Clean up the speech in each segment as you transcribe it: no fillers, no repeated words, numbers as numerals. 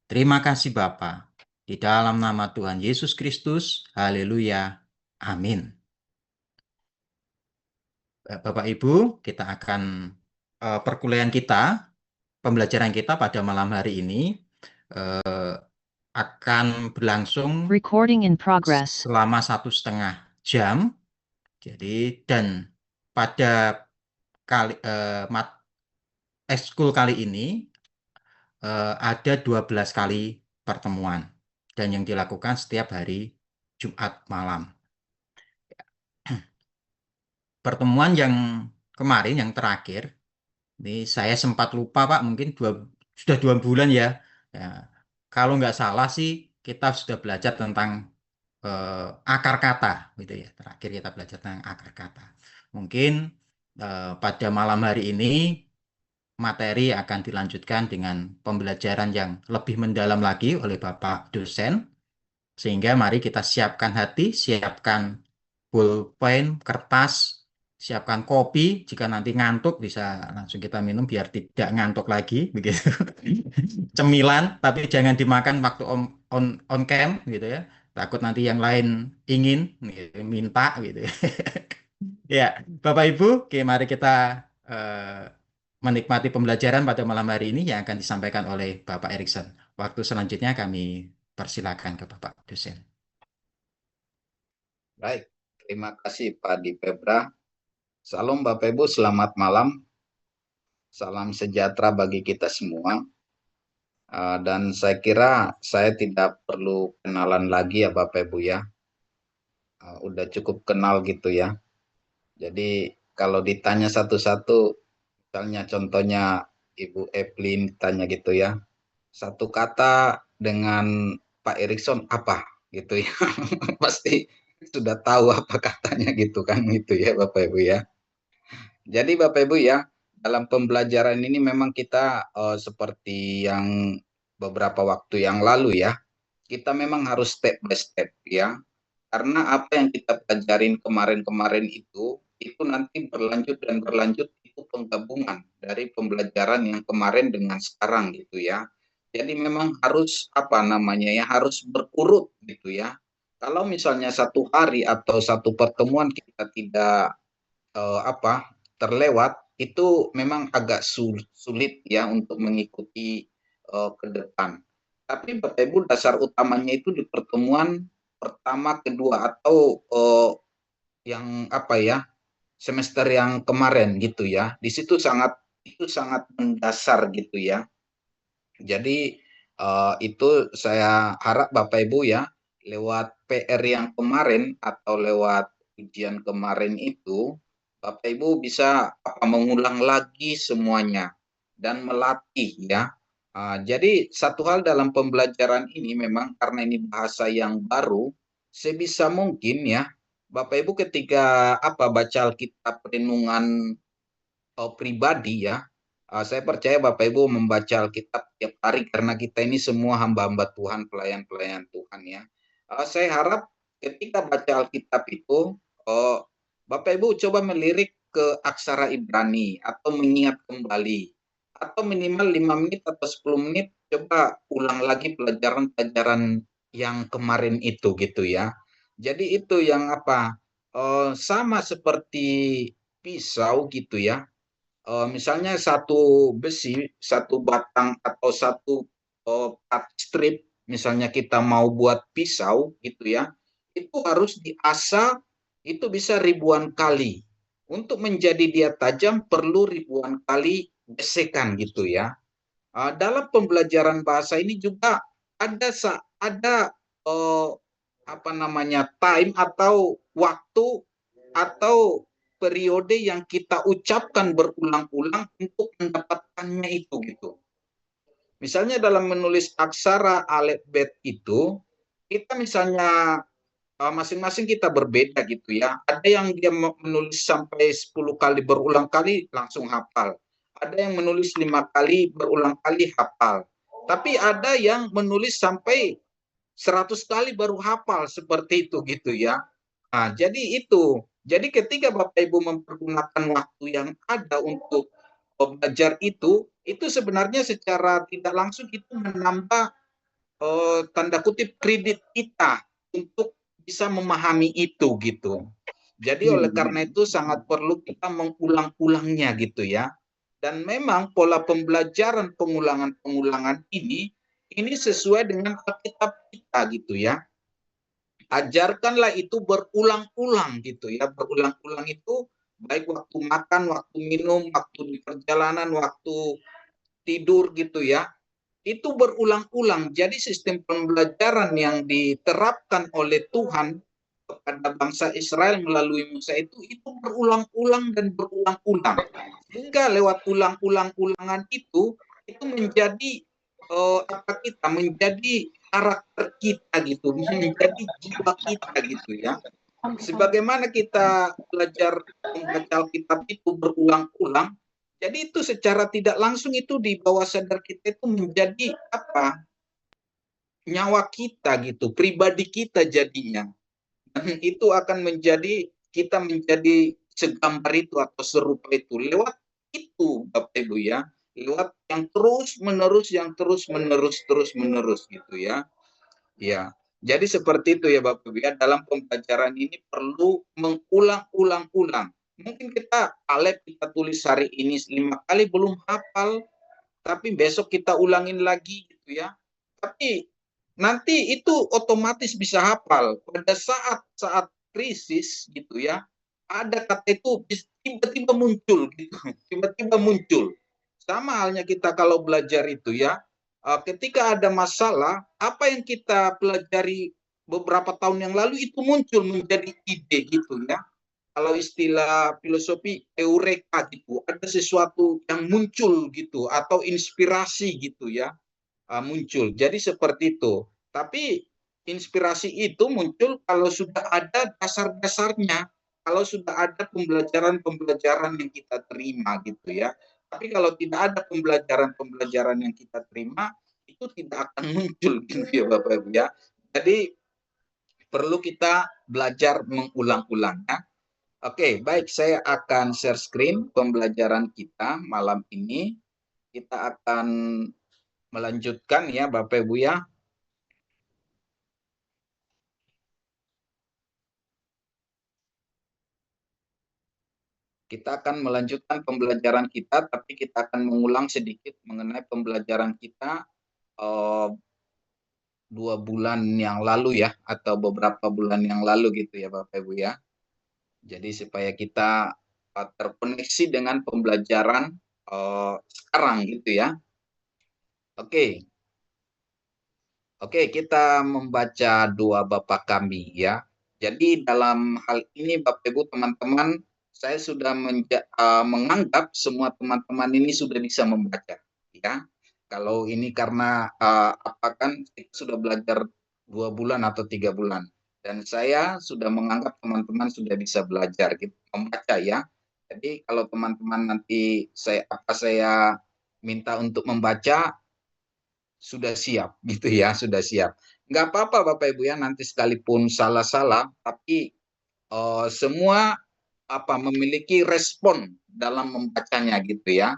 Terima kasih Bapa. Di dalam nama Tuhan Yesus Kristus, haleluya, amin. Bapak Ibu, kita akan perkuliahan kita, pembelajaran kita pada malam hari ini akan berlangsung Recording in progress. selama 1,5 jam. Jadi dan pada ekskul kali ini ada 12 kali pertemuan dan yang dilakukan setiap hari Jumat malam. Pertemuan yang kemarin, yang terakhir, ini saya sempat lupa Pak, mungkin sudah 2 bulan ya. Ya, kalau nggak salah sih kita sudah belajar tentang akar kata, gitu ya. Terakhir kita belajar tentang akar kata. Mungkin pada malam hari ini materi akan dilanjutkan dengan pembelajaran yang lebih mendalam lagi oleh Bapak dosen. Sehingga mari kita siapkan hati, siapkan pulpen, kertas, siapkan kopi. Jika nanti ngantuk bisa langsung kita minum biar tidak ngantuk lagi, begitu. Cemilan, tapi jangan dimakan waktu on cam, gitu ya. Takut nanti yang lain ingin gitu, minta, gitu ya. Ya, Bapak Ibu, oke, mari kita menikmati pembelajaran pada malam hari ini yang akan disampaikan oleh Bapak Erikson. Waktu selanjutnya kami persilakan ke Bapak dosen. Baik, terima kasih Pak Dipebra. Salam Bapak Ibu, selamat malam. Salam sejahtera bagi kita semua. Dan saya kira saya tidak perlu kenalan lagi ya Bapak Ibu ya. Udah cukup kenal gitu ya. Jadi kalau ditanya satu-satu, misalnya contohnya Ibu Evelyn tanya gitu ya. Satu kata dengan Pak Erikson apa gitu ya. Pasti sudah tahu apa katanya gitu kan gitu ya Bapak Ibu ya. Jadi Bapak Ibu ya, dalam pembelajaran ini memang kita seperti yang beberapa waktu yang lalu ya, kita memang harus step by step ya. Karena apa yang kita pelajarin kemarin-kemarin itu nanti berlanjut dan berlanjut, itu penggabungan dari pembelajaran yang kemarin dengan sekarang gitu ya. Jadi memang harus apa namanya ya, harus berurut gitu ya. Kalau misalnya satu hari atau satu pertemuan kita tidak terlewat, itu memang agak sulit ya untuk mengikuti ke depan. Tapi Bapak Ibu, dasar utamanya itu di pertemuan pertama, kedua, atau yang apa ya, semester yang kemarin gitu ya. Di situ sangat mendasar gitu ya. Jadi itu saya harap Bapak Ibu ya, lewat PR yang kemarin atau lewat ujian kemarin itu, Bapak Ibu bisa mengulang lagi semuanya dan melatih ya. Jadi satu hal dalam pembelajaran ini memang karena ini bahasa yang baru, sebisa mungkin ya Bapak Ibu ketika baca Alkitab renungan pribadi ya, saya percaya Bapak Ibu membaca Alkitab tiap hari karena kita ini semua hamba-hamba Tuhan, pelayan-pelayan Tuhan ya. Saya harap ketika baca Alkitab itu, Bapak Ibu coba melirik ke aksara Ibrani atau mengingat kembali. Atau minimal 5 menit atau 10 menit, coba ulang lagi pelajaran-pelajaran yang kemarin itu gitu ya. Jadi itu yang sama seperti pisau gitu ya. Misalnya satu besi, satu batang atau satu cut strip, misalnya kita mau buat pisau gitu ya, itu harus diasah, itu bisa ribuan kali. Untuk menjadi dia tajam perlu ribuan kali gesekan gitu ya. Dalam pembelajaran bahasa ini juga ada time atau waktu atau periode yang kita ucapkan berulang-ulang untuk mendapatkannya itu gitu. Misalnya dalam menulis aksara alfabet itu, kita misalnya masing-masing kita berbeda gitu ya. Ada yang dia menulis sampai 10 kali berulang kali langsung hafal. Ada yang menulis 5 kali berulang kali hafal. Tapi ada yang menulis sampai 100 kali baru hafal seperti itu gitu ya. Jadi itu. Jadi ketika Bapak Ibu mempergunakan waktu yang ada untuk belajar itu sebenarnya secara tidak langsung itu menambah tanda kutip kredit kita untuk bisa memahami itu gitu. Jadi oleh karena itu sangat perlu kita mengulang-ulangnya gitu ya. Dan memang pola pembelajaran pengulangan-pengulangan ini sesuai dengan Alkitab kita gitu ya. Ajarkanlah itu berulang-ulang gitu ya. Berulang-ulang itu baik waktu makan, waktu minum, waktu di perjalanan, waktu tidur gitu ya. Itu berulang-ulang. Jadi sistem pembelajaran yang diterapkan oleh Tuhan kepada bangsa Israel melalui Musa itu berulang-ulang dan berulang-ulang. Sehingga lewat ulang-ulang-ulangan itu menjadi apa kita menjadi karakter kita gitu, menjadi jiwa kita gitu ya. Sebagaimana kita belajar membaca Alkitab itu berulang-ulang, jadi itu secara tidak langsung itu di bawah sadar kita itu menjadi apa? Nyawa kita gitu, pribadi kita jadinya. Dan itu akan menjadi kita menjadi segambar itu atau serupa itu lewat itu Bapak Ibu ya. Lewat yang terus menerus gitu ya. Ya. Jadi seperti itu ya Bapak Ibu ya, dalam pembelajaran ini perlu mengulang-ulang-ulang. Mungkin kita Alef kita tulis hari ini 5 kali belum hafal, tapi besok kita ulangin lagi gitu ya. Tapi nanti itu otomatis bisa hafal. Pada saat-saat krisis gitu ya, ada kata itu tiba-tiba muncul gitu, tiba-tiba muncul. Sama halnya kita kalau belajar itu ya, ketika ada masalah, apa yang kita pelajari beberapa tahun yang lalu itu muncul menjadi ide gitu ya. Kalau istilah filosofi eureka gitu, ada sesuatu yang muncul gitu atau inspirasi gitu ya, muncul. Jadi seperti itu. Tapi inspirasi itu muncul kalau sudah ada dasar-dasarnya, kalau sudah ada pembelajaran-pembelajaran yang kita terima gitu ya. Tapi kalau tidak ada pembelajaran-pembelajaran yang kita terima, itu tidak akan muncul gitu ya Bapak Ibu ya. Jadi perlu kita belajar mengulang-ulangnya. Oke, baik, saya akan share screen pembelajaran kita malam ini. Kita akan melanjutkan ya Bapak Ibu ya. Kita akan melanjutkan pembelajaran kita, tapi kita akan mengulang sedikit mengenai pembelajaran kita 2 bulan yang lalu ya, atau beberapa bulan yang lalu gitu ya Bapak Ibu ya. Jadi supaya kita terkoneksi dengan pembelajaran sekarang gitu ya. Oke, Oke, kita membaca doa Bapa kami ya. Jadi dalam hal ini Bapak Ibu teman-teman, saya sudah menganggap semua teman-teman ini sudah bisa membaca ya. Kalau ini karena apa kan kita sudah belajar 2 bulan atau 3 bulan dan saya sudah menganggap teman-teman sudah bisa belajar gitu membaca ya. Jadi kalau teman-teman nanti saya minta untuk membaca sudah siap gitu ya, sudah siap. Nggak apa-apa Bapak Ibu ya, nanti sekalipun salah-salah, tapi semua memiliki respon dalam membacanya gitu ya.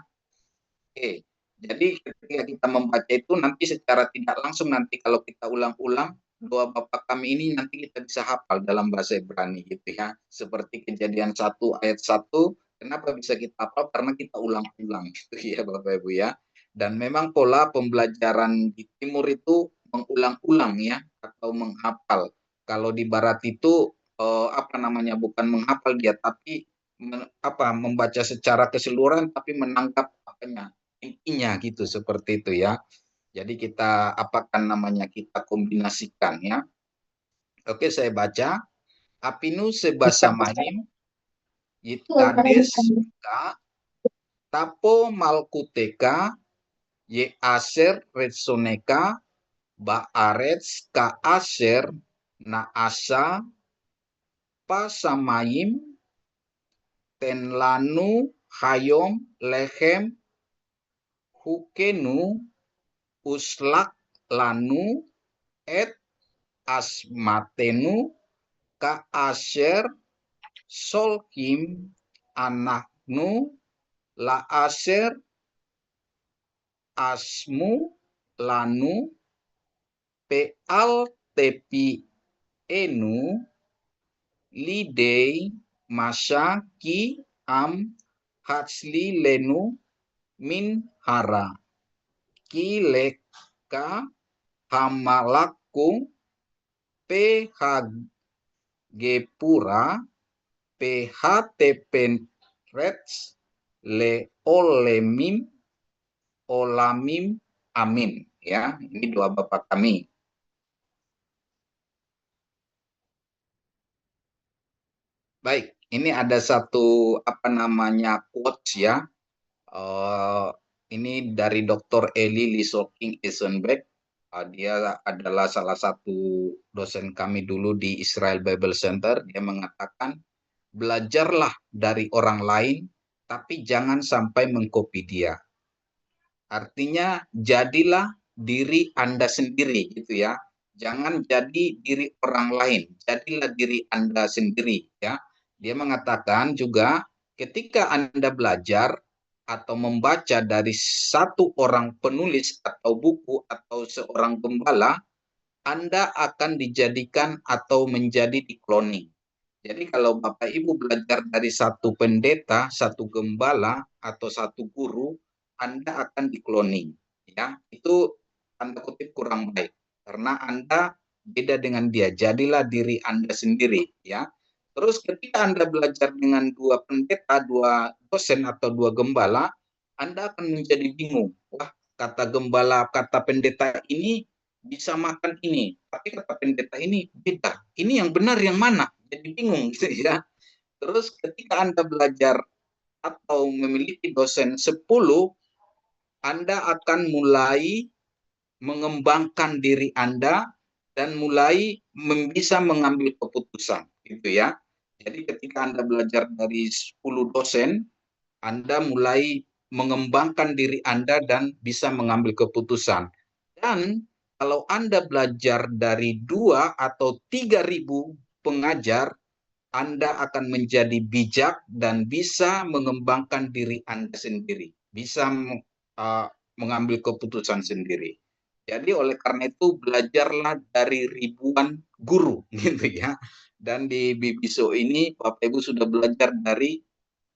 Oke, jadi ketika kita membaca itu nanti secara tidak langsung nanti kalau kita ulang-ulang doa Bapa kami ini nanti kita bisa hafal dalam bahasa Ibrani gitu ya. Seperti Kejadian 1 ayat 1, kenapa bisa kita hafal? Karena kita ulang-ulang gitu ya Bapak Ibu ya. Dan memang pola pembelajaran di timur itu mengulang-ulang ya atau menghafal. Kalau di barat itu bukan menghafal dia tapi membaca secara keseluruhan tapi menangkap intinya gitu seperti itu ya. Jadi kita kita kombinasikan ya. Oke, saya baca. Apinu sebasa mahim yitkades ka tapo malkuteka ye aser retsoneka ba arets ka aser na asa pasamayim tenlanu hayom lehem hukenu uslak lanu et asmatenu ka asher solkim anaknu la asher asmu lanu peal tepi enu lidei masya ki am hatsli lenu min hara ki leka hamalaku phg pura phtpenrets le olemim olamim amin. Ya, ini doa Bapa kami. Baik, ini ada satu quotes ya. Ini dari Dr. Eli Lisoking Eisenberg. Dia adalah salah satu dosen kami dulu di Israel Bible Center. Dia mengatakan, belajarlah dari orang lain, tapi jangan sampai mengkopi dia. Artinya, jadilah diri Anda sendiri, gitu ya. Jangan jadi diri orang lain, jadilah diri Anda sendiri, ya. Dia mengatakan juga, ketika Anda belajar atau membaca dari satu orang penulis atau buku atau seorang gembala, Anda akan dijadikan atau menjadi di-cloning. Jadi kalau Bapak Ibu belajar dari satu pendeta, satu gembala, atau satu guru, Anda akan di-cloning. Ya, itu tanda kutip kurang baik. Karena Anda beda dengan dia. Jadilah diri Anda sendiri. Ya. Terus ketika Anda belajar dengan dua pendeta, dua dosen, atau dua gembala, Anda akan menjadi bingung. Wah, kata gembala, kata pendeta ini bisa makan ini. Tapi kata pendeta ini beda. Ini yang benar yang mana? Jadi bingung gitu ya. Terus ketika Anda belajar atau memiliki dosen 10, Anda akan mulai mengembangkan diri Anda dan mulai bisa mengambil keputusan gitu ya. Jadi ketika Anda belajar dari 10 dosen, Anda mulai mengembangkan diri Anda dan bisa mengambil keputusan. Dan kalau Anda belajar dari 2 atau 3.000 pengajar, Anda akan menjadi bijak dan bisa mengembangkan diri Anda sendiri, bisa mengambil keputusan sendiri. Jadi oleh karena itu belajarlah dari ribuan guru gitu ya. Dan di Bibiso ini Bapak Ibu sudah belajar dari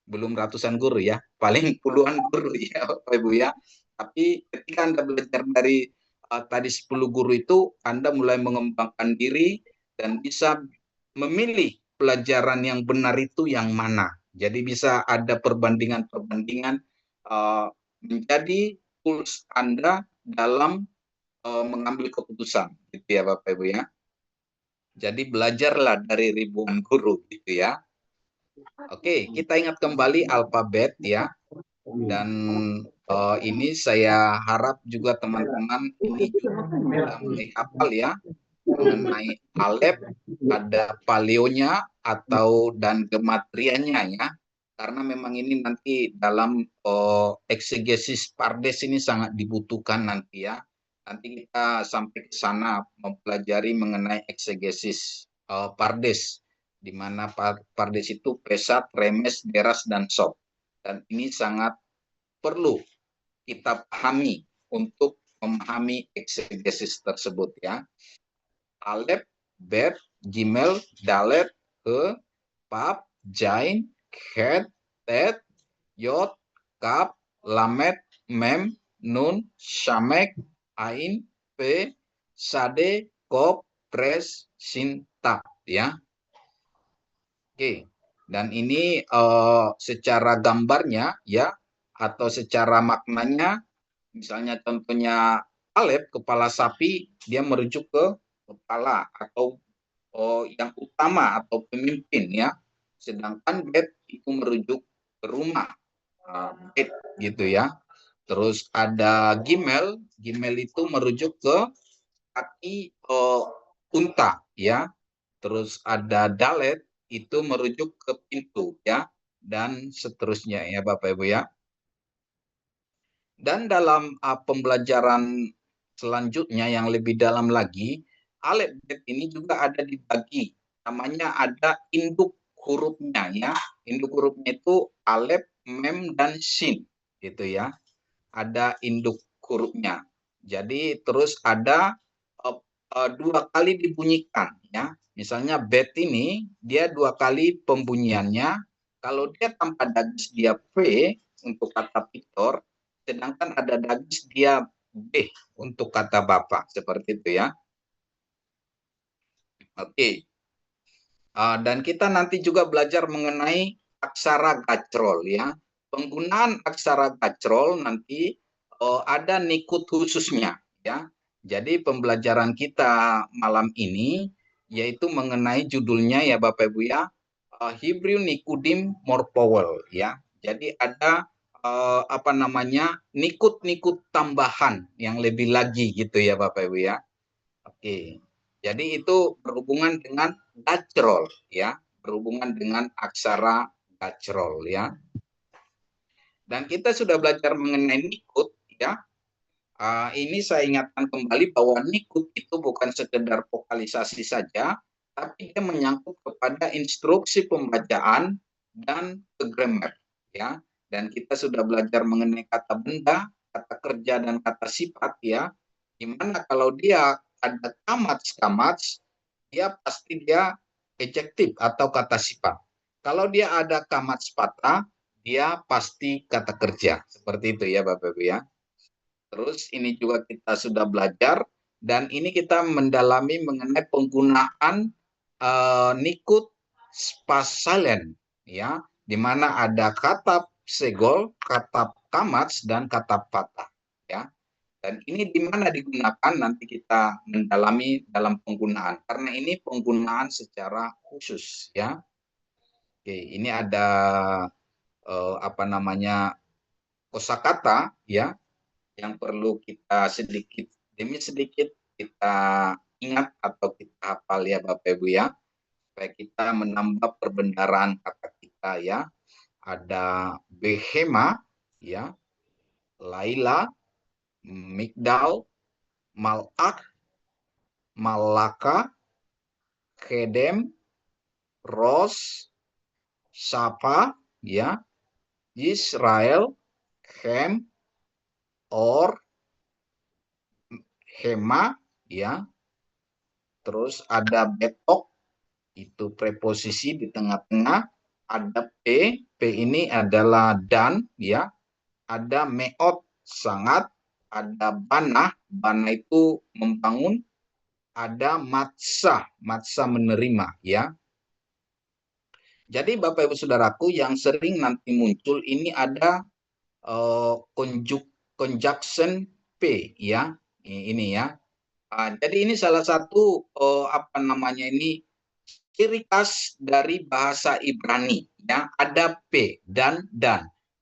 belum ratusan guru ya, paling puluhan guru ya Bapak Ibu ya. Tapi ketika Anda belajar dari tadi 10 guru itu, Anda mulai mengembangkan diri dan bisa memilih pelajaran yang benar itu yang mana. Jadi bisa ada perbandingan-perbandingan menjadi tools Anda dalam mengambil keputusan, gitu ya Bapak Ibu ya. Jadi belajarlah dari ribuan guru, gitu ya. Oke, kita ingat kembali alfabet ya. Dan ini saya harap juga teman-teman ini juga sudah mulai hafal ya mengenai Alef, ada paleonya atau dan gematrianya ya. Karena memang ini nanti dalam eksegesis Pardes ini sangat dibutuhkan nanti ya. Nanti kita sampai ke sana mempelajari mengenai eksegesis Pardes, di mana Pardes itu Pesat, Remes, Deras, dan Sob. Dan ini sangat perlu kita pahami untuk memahami eksegesis tersebut ya. Alef, Bet, Gimel, Dalet, He, Pap, Jain, Het, Tet, Yod, Kap, Lamet, Mem, Nun, Shamek, Ain, P, Sade, Kop, Pres, Sin, Tap ya. Oke. Dan ini secara gambarnya ya atau secara maknanya, misalnya contohnya Alef, kepala sapi, dia merujuk ke kepala atau yang utama atau pemimpin ya. Sedangkan Bet itu merujuk ke rumah, Bet gitu ya. Terus ada Gimel, Gimel itu merujuk ke kaki unta ya. Terus ada Dalet itu merujuk ke pintu ya, dan seterusnya ya Bapak Ibu ya. Dan dalam pembelajaran selanjutnya yang lebih dalam lagi, alfabet ini juga ada dibagi. Namanya ada induk hurufnya ya. Induk hurufnya itu alef, mem, dan sin gitu ya. Ada induk hurufnya. Jadi terus ada dua kali dibunyikan ya. Misalnya bet ini dia dua kali pembunyiannya. Kalau dia tanpa dagis dia V untuk kata Victor, sedangkan ada dagis dia B untuk kata Bapak. Seperti itu ya. Oke. Dan kita nanti juga belajar mengenai aksara gacrol ya. Penggunaan aksara gacrol nanti ada nikut khususnya ya. Jadi pembelajaran kita malam ini yaitu mengenai judulnya ya Bapak Ibu ya, Hebrew Nikudim Morpowell ya. Jadi ada apa namanya nikut-nikut tambahan yang lebih lagi gitu ya Bapak Ibu ya. Oke. Jadi itu berhubungan dengan gacrol ya, berhubungan dengan aksara gacrol ya. Dan kita sudah belajar mengenai nikut ya. Ini saya ingatkan kembali bahwa nikut itu bukan sekedar vokalisasi saja, tapi dia menyangkut kepada instruksi pembacaan dan grammar ya. Dan kita sudah belajar mengenai kata benda, kata kerja dan kata sifat ya. Dimana kalau dia ada kamats, dia pasti adjektif atau kata sifat. Kalau dia ada kamats patah, dia pasti kata kerja. Seperti itu ya Bapak Ibu ya. Terus ini juga kita sudah belajar dan ini kita mendalami mengenai penggunaan nikut spasialen ya, di mana ada kata segol, kata kamats dan kata patah ya. Dan ini di mana digunakan nanti kita mendalami dalam penggunaan karena ini penggunaan secara khusus ya. Oke, ini ada apa namanya kosakata ya yang perlu kita sedikit demi sedikit kita ingat atau kita hafal ya Bapak Ibu ya, supaya kita menambah perbendaharaan kata kita ya. Ada Behema ya, Laila, Migdal, Malak, Malaka, Kedem, Ros, Sapa ya, Israel, Hem, Or, Hema ya. Terus ada Betok, itu preposisi di tengah-tengah. Ada P ini adalah dan ya. Ada meot, sangat. Ada bana itu membangun. Ada matsa menerima ya. Jadi Bapak Ibu Saudaraku yang sering nanti muncul ini ada conjunction P ya. Ini ya. Jadi ini salah satu apa namanya ini ciri khas dari bahasa Ibrani ya, ada P dan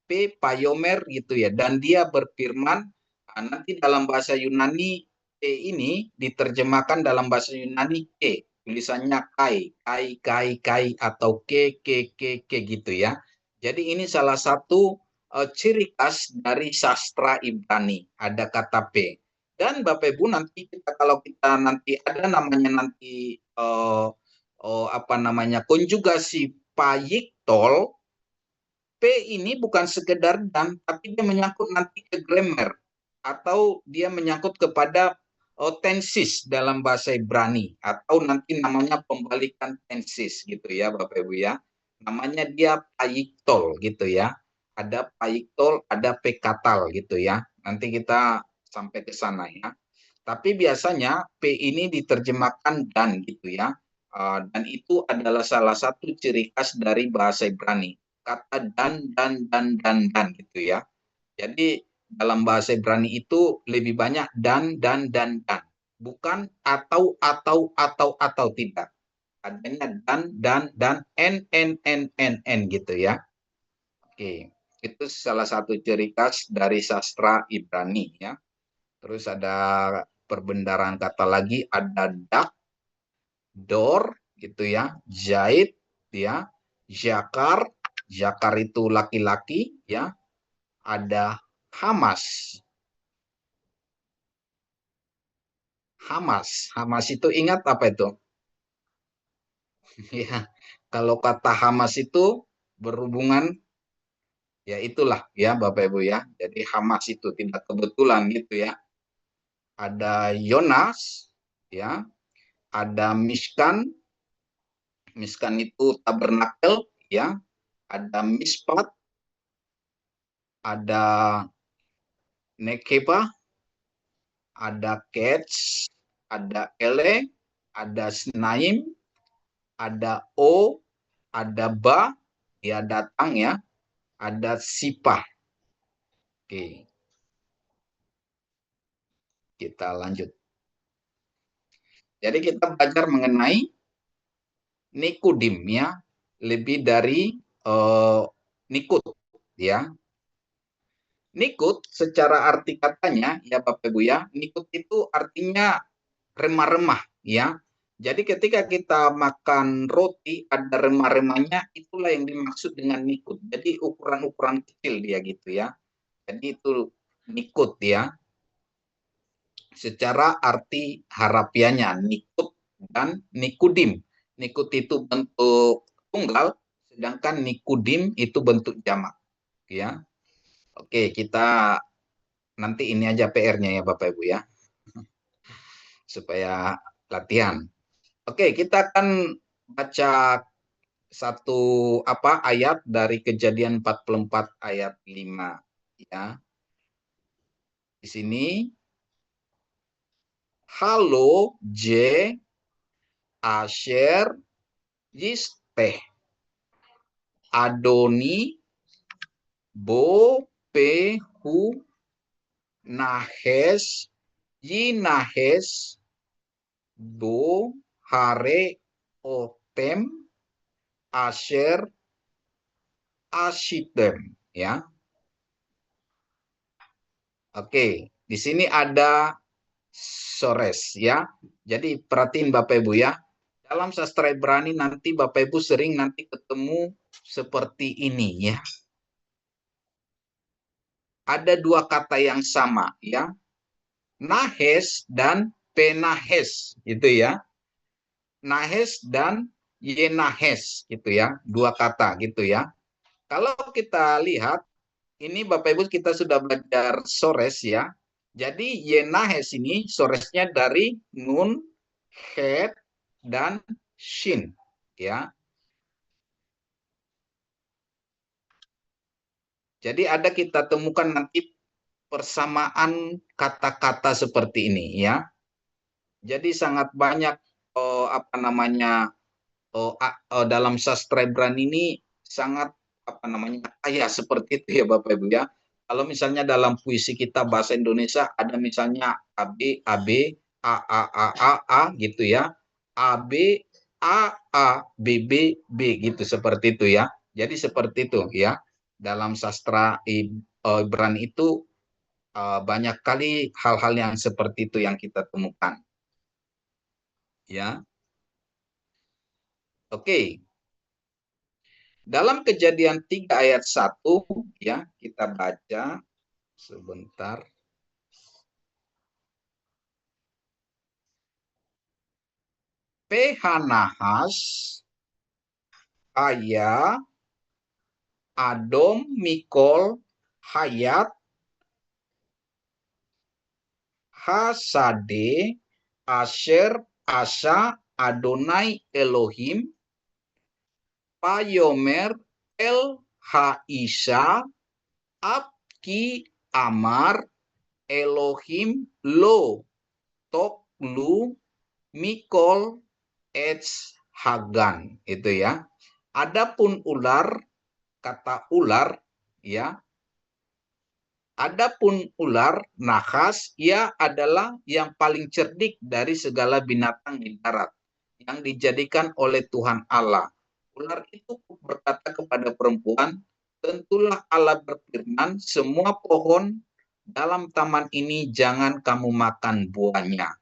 P payomer gitu ya, dan dia berfirman nanti dalam bahasa Yunani P ini diterjemahkan dalam bahasa Yunani K, tulisannya kai atau ke gitu ya. Jadi ini salah satu ciri khas dari sastra Ibrani, ada kata P. Dan Bapak Ibu nanti kalau kita nanti ada namanya nanti apa namanya konjugasi payiktol, P ini bukan sekedar dan, tapi dia menyangkut nanti ke grammar atau dia menyangkut kepada tensis dalam bahasa Ibrani atau nanti namanya pembalikan tensis gitu ya Bapak Ibu ya. Namanya dia payiktol gitu ya. Ada payiktol, ada pekatal gitu ya. Nanti kita sampai ke sana ya. Tapi biasanya P ini diterjemahkan dan gitu ya. Dan itu adalah salah satu ciri khas dari bahasa Ibrani. Kata dan gitu ya. Jadi dalam bahasa Ibrani itu lebih banyak dan. Bukan atau tidak. Adanya dan n gitu ya. Oke, itu salah satu ciri khas dari sastra Ibrani ya. Terus ada perbendaharaan kata lagi, ada dak, dor gitu ya, jahit ya, jakar, jakar itu laki-laki ya, ada hamas. Hamas itu ingat apa itu? Ya, kalau kata hamas itu berhubungan ya itulah ya Bapak Ibu ya. Jadi hamas itu tidak kebetulan gitu ya. Ada Yonas ya. Ada Mishkan, Mishkan itu tabernakel, ya. Ada Mispat, ada Nekeba, ada Kets, ada Ele, ada Snaim, ada O, ada Ba, ya datang ya, ada Sipah. Oke, kita lanjut. Jadi kita belajar mengenai Nikodim ya, lebih dari Nikut ya. Nikut secara arti katanya ya Bapak Ibu ya, nikut itu artinya remah-remah ya. Jadi ketika kita makan roti ada remah-remahnya, itulah yang dimaksud dengan nikut. Jadi ukuran-ukuran kecil dia gitu ya. Jadi itu nikut ya. Secara arti harafiahnya nikut dan nikudim. Nikut itu bentuk tunggal, sedangkan nikudim itu bentuk jamak ya. Oke, kita nanti ini aja PR-nya ya Bapak Ibu ya, supaya latihan. Oke, kita akan baca satu ayat dari Kejadian 44 ayat 5 ya. Di sini halo J Asher Yisteh Adoni Bo Pehu Nahes Yinahes Bo Hare Otem Asher Ashitem ya. Oke, di sini ada sores ya. Jadi perhatiin Bapak Ibu ya. Dalam sastra Ibrani nanti Bapak Ibu sering nanti ketemu seperti ini ya. Ada dua kata yang sama ya. Nahes dan penahes gitu ya. Nahes dan yenahes gitu ya. Dua kata gitu ya. Kalau kita lihat ini Bapak Ibu kita sudah belajar sores ya. Jadi yenahes ini soresnya dari nun, het, dan shin ya. Jadi ada kita temukan nanti persamaan kata-kata seperti ini ya. Jadi sangat banyak dalam sastra Ibrani ini sangat kaya seperti itu ya Bapak Ibu ya. Kalau misalnya dalam puisi kita bahasa Indonesia ada misalnya AB AB A gitu ya. AB B B gitu seperti itu ya. Jadi seperti itu ya. Dalam sastra Ibrani itu banyak kali hal-hal yang seperti itu yang kita temukan. Ya. Oke. Dalam Kejadian 3 ayat 1 ya, kita baca sebentar. Pehanahas Aya Adom Mikol Hayat Hasade Asher Asa Adonai Elohim Payomer El Haisha Abki Amar Elohim Lo Toklu Mikol Ets Hagan itu ya. Adapun ular, kata ular ya. Adapun ular nahas, ia adalah yang paling cerdik dari segala binatang di darat yang dijadikan oleh Tuhan Allah. Ular itu berkata kepada perempuan, tentulah Allah berfirman, semua pohon dalam taman ini jangan kamu makan buahnya.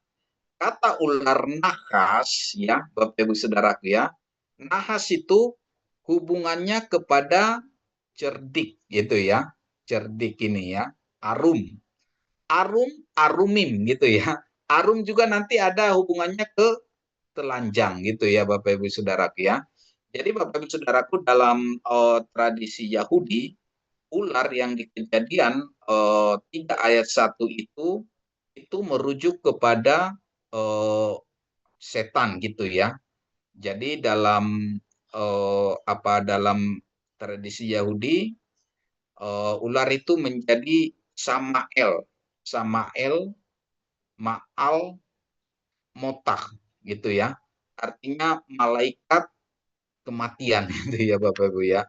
Kata ular nahas ya Bapak Ibu Saudaraku ya, nahas itu hubungannya kepada cerdik gitu ya, cerdik ini ya, arum arumim gitu ya. Arum juga nanti ada hubungannya ke telanjang gitu ya Bapak Ibu Saudaraku ya. Jadi Bapak Ibu Saudaraku dalam tradisi Yahudi, ular yang di Kejadian 3 ayat 1 itu merujuk kepada eh, setan gitu ya. Jadi dalam dalam tradisi Yahudi, ular itu menjadi Samael, Samael, Maal, Motah gitu ya. Artinya malaikat kematian gitu ya Bapak Ibu ya.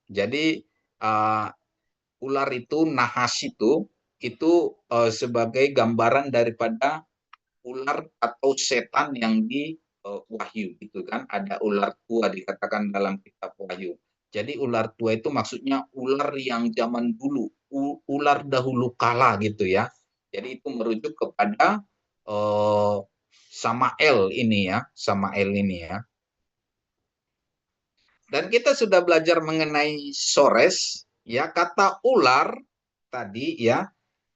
Jadi uh, ular itu nahas itu sebagai gambaran daripada ular atau setan yang di Wahyu gitu kan. Ada ular tua dikatakan dalam kitab Wahyu. Jadi ular tua itu maksudnya ular yang zaman dulu, ular dahulu kala gitu ya. Jadi itu merujuk kepada uh, Samael ini ya, Samael ini ya. Dan kita sudah belajar mengenai sores, ya kata ular tadi ya,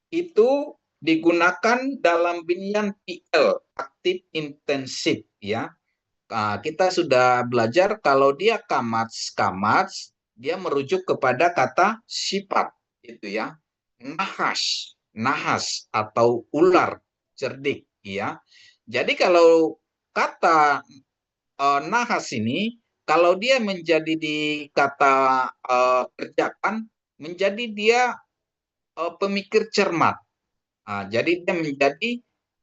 itu digunakan dalam binian PL, aktif intensif ya. Nah, kita sudah belajar kalau dia kamats, kamats, dia merujuk kepada kata sifat, gitu ya. Nahas, nahas atau ular, cerdik, ya. Jadi kalau kata nahas ini, kalau dia menjadi di kata kerjakan, menjadi dia pemikir cermat. Nah, jadi dia menjadi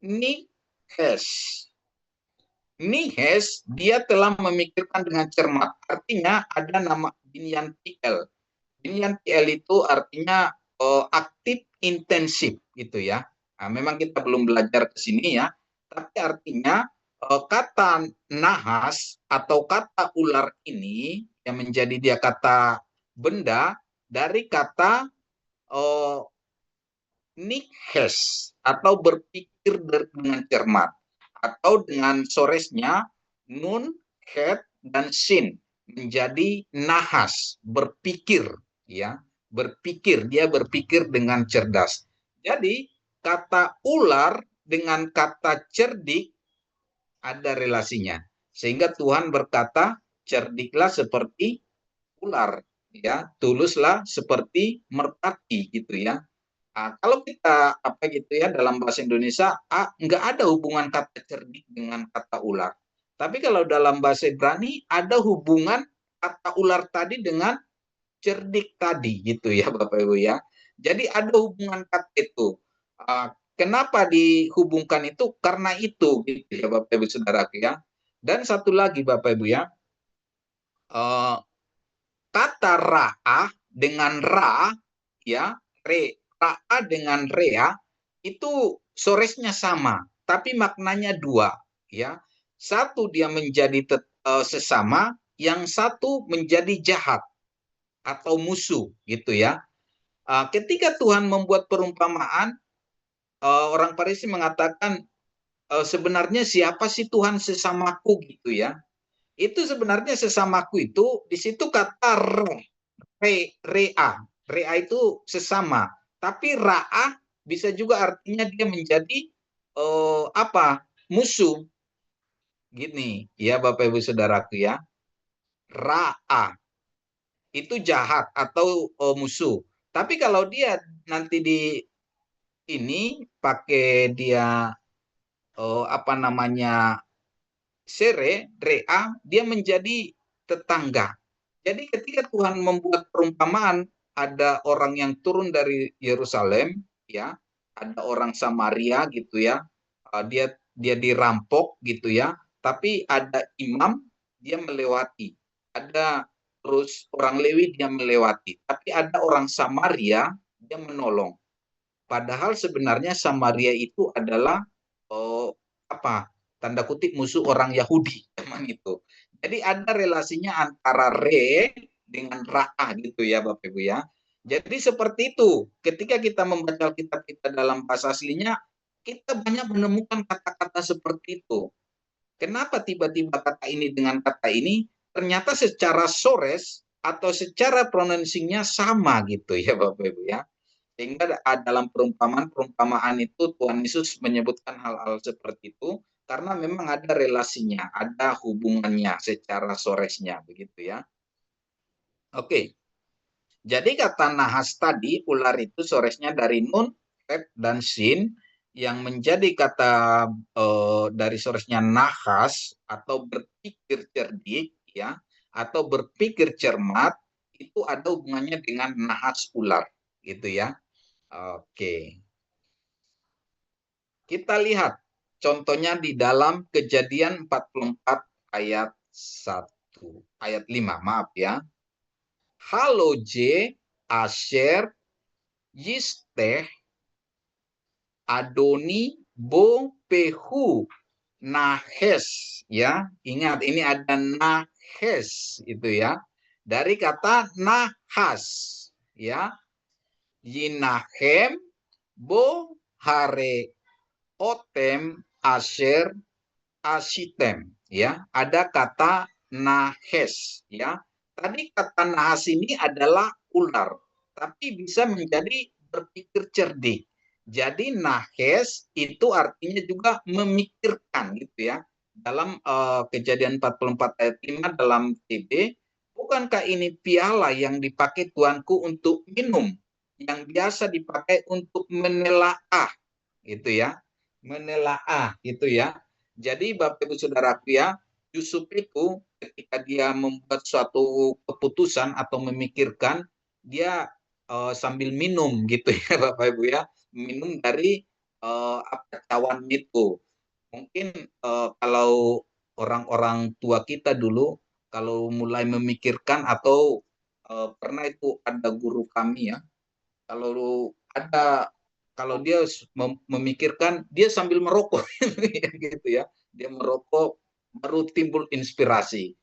nihes. Nihes, dia telah memikirkan dengan cermat. Artinya ada nama Binyan PL. Binyan PL itu artinya aktif intensif gitu ya. Nah, memang kita belum belajar ke sini ya, tapi artinya kata nahas atau kata ular ini yang menjadi dia kata benda dari kata uh, nikhes atau berpikir dengan cermat atau dengan soresnya nun, het, dan sin menjadi nahas, berpikir ya, berpikir, dia berpikir dengan cerdas. Jadi kata ular dengan kata cerdik ada relasinya. Sehingga Tuhan berkata, cerdiklah seperti ular, ya, tuluslah seperti merpati gitu ya. Nah, kalau kita apa gitu ya dalam bahasa Indonesia nggak ada hubungan kata cerdik dengan kata ular. Tapi kalau dalam bahasa Ibrani ada hubungan kata ular tadi dengan cerdik tadi gitu ya Bapak Ibu ya. Jadi ada hubungan kata itu. Kenapa dihubungkan itu? Karena itu gitu ya Bapak Ibu Saudara ya. Dan satu lagi Bapak Ibu ya, uh, kata ra'ah dengan ra ya, ra'a dengan rea itu soresnya sama, tapi maknanya dua ya. Satu dia menjadi sesama, yang satu menjadi jahat atau musuh gitu ya. Ketika Tuhan membuat perumpamaan, orang Farisi mengatakan sebenarnya siapa sih Tuhan sesamaku gitu ya. Itu sebenarnya sesamaku itu di situ kata rea. Rea itu sesama. Tapi ra'a bisa juga artinya dia menjadi apa? Musuh. Gini, ya Bapak Ibu Saudaraku ya. Ra'a itu jahat atau musuh. Tapi kalau dia nanti di ini pakai dia apa namanya rea, dia menjadi tetangga. Jadi ketika Tuhan membuat perumpamaan, ada orang yang turun dari Yerusalem, ya, ada orang Samaria gitu ya, dia dirampok gitu ya, tapi ada imam dia melewati, ada terus orang Lewi dia melewati, tapi ada orang Samaria dia menolong. Padahal sebenarnya Samaria itu adalah oh, apa? Tanda kutip musuh orang Yahudi zaman itu. Jadi ada relasinya antara re dengan ra'ah gitu ya Bapak Ibu ya. Jadi seperti itu. Ketika kita membaca kitab kita dalam bahasa aslinya, kita banyak menemukan kata-kata seperti itu. Kenapa tiba-tiba kata ini dengan kata ini? Ternyata secara sores atau secara pronouncingnya sama gitu ya Bapak Ibu ya. Sehingga dalam perumpamaan itu Tuhan Yesus menyebutkan hal-hal seperti itu karena memang ada relasinya, ada hubungannya secara soresnya begitu ya. Oke. Jadi kata nahas tadi ular itu soresnya dari nun, tet, dan sin yang menjadi kata dari source-nya nahas atau berpikir cerdik ya, atau berpikir cermat, itu ada hubungannya dengan nahas ular gitu ya. Oke. Kita lihat contohnya di dalam Kejadian 44 ayat 1, ayat 5, maaf ya. Halo J, Asher, Yisteh, Adoni, Bo, Pehu, Nahes, ya. Ingat ini ada Nahes itu ya. Dari kata nahas, ya. Yinahem, Bo, Hare, Otem, Asher, Asitem, ya. Ada kata nahes, ya. Tadi kata nahas ini adalah ular, tapi bisa menjadi berpikir cerdik. Jadi nahes itu artinya juga memikirkan gitu ya. Dalam Kejadian 44 ayat 5 dalam TB, bukankah ini piala yang dipakai tuanku untuk minum, yang biasa dipakai untuk menelaah gitu ya. Menelaah gitu ya. Jadi Bapak Ibu Saudaraku ya, Yusuf itu ketika dia membuat suatu keputusan atau memikirkan, dia sambil minum gitu ya Bapak Ibu ya, minum dari cawan itu. Mungkin kalau orang-orang tua kita dulu kalau mulai memikirkan atau pernah itu ada guru kami ya, kalau ada kalau dia memikirkan dia sambil merokok gitu ya, dia merokok baru timbul inspirasi.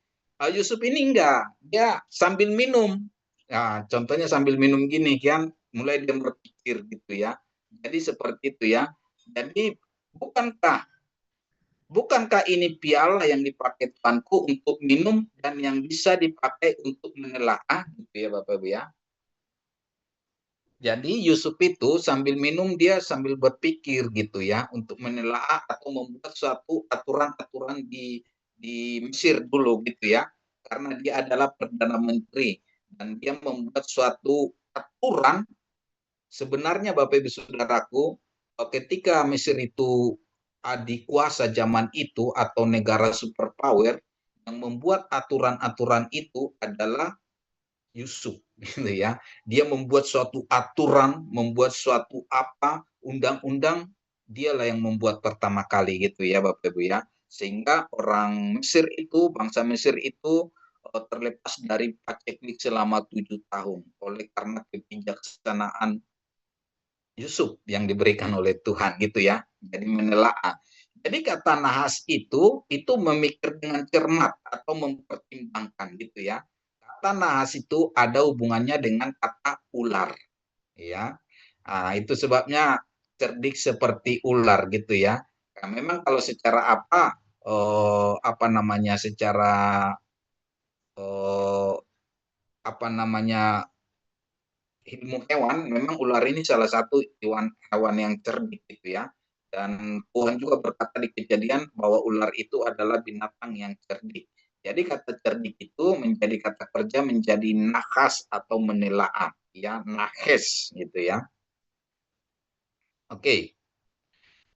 Yusuf ini enggak, dia sambil minum. Nah, contohnya sambil minum gini kan, mulai dia berpikir gitu ya. Jadi seperti itu ya. Jadi bukankah bukankah ini piala yang dipakai Tuanku untuk minum dan yang bisa dipakai untuk menelaah gitu ya Bapak Ibu ya. Jadi Yusuf itu sambil minum dia sambil berpikir gitu ya untuk menelaah atau membuat suatu aturan-aturan di Mesir dulu gitu ya. Karena dia adalah perdana menteri dan dia membuat suatu aturan. Sebenarnya Bapak Ibu Saudaraku, ketika Mesir itu adik kuasa zaman itu atau negara superpower, yang membuat aturan-aturan itu adalah Yusuf gitu ya. Dia membuat suatu aturan, membuat suatu apa, undang-undang, dialah yang membuat pertama kali gitu ya Bapak Ibu ya. Sehingga orang Mesir itu, bangsa Mesir itu terlepas dari paceklik selama 7 tahun oleh karena kebijaksanaan Yusuf yang diberikan oleh Tuhan gitu ya. Jadi menelaah. Jadi kata nahas itu memikir dengan cermat atau mempertimbangkan gitu ya. Kata nahas itu ada hubungannya dengan kata ular ya. Nah, itu sebabnya cerdik seperti ular gitu ya. Nah, memang kalau secara apa namanya secara eh, apa namanya ilmu hewan, memang ular ini salah satu hewan yang cerdik gitu ya. Dan Tuhan juga berkata di Kejadian bahwa ular itu adalah binatang yang cerdik. Jadi kata cerdik itu menjadi kata kerja menjadi nahas atau menelaah, ya nahes gitu ya. Oke,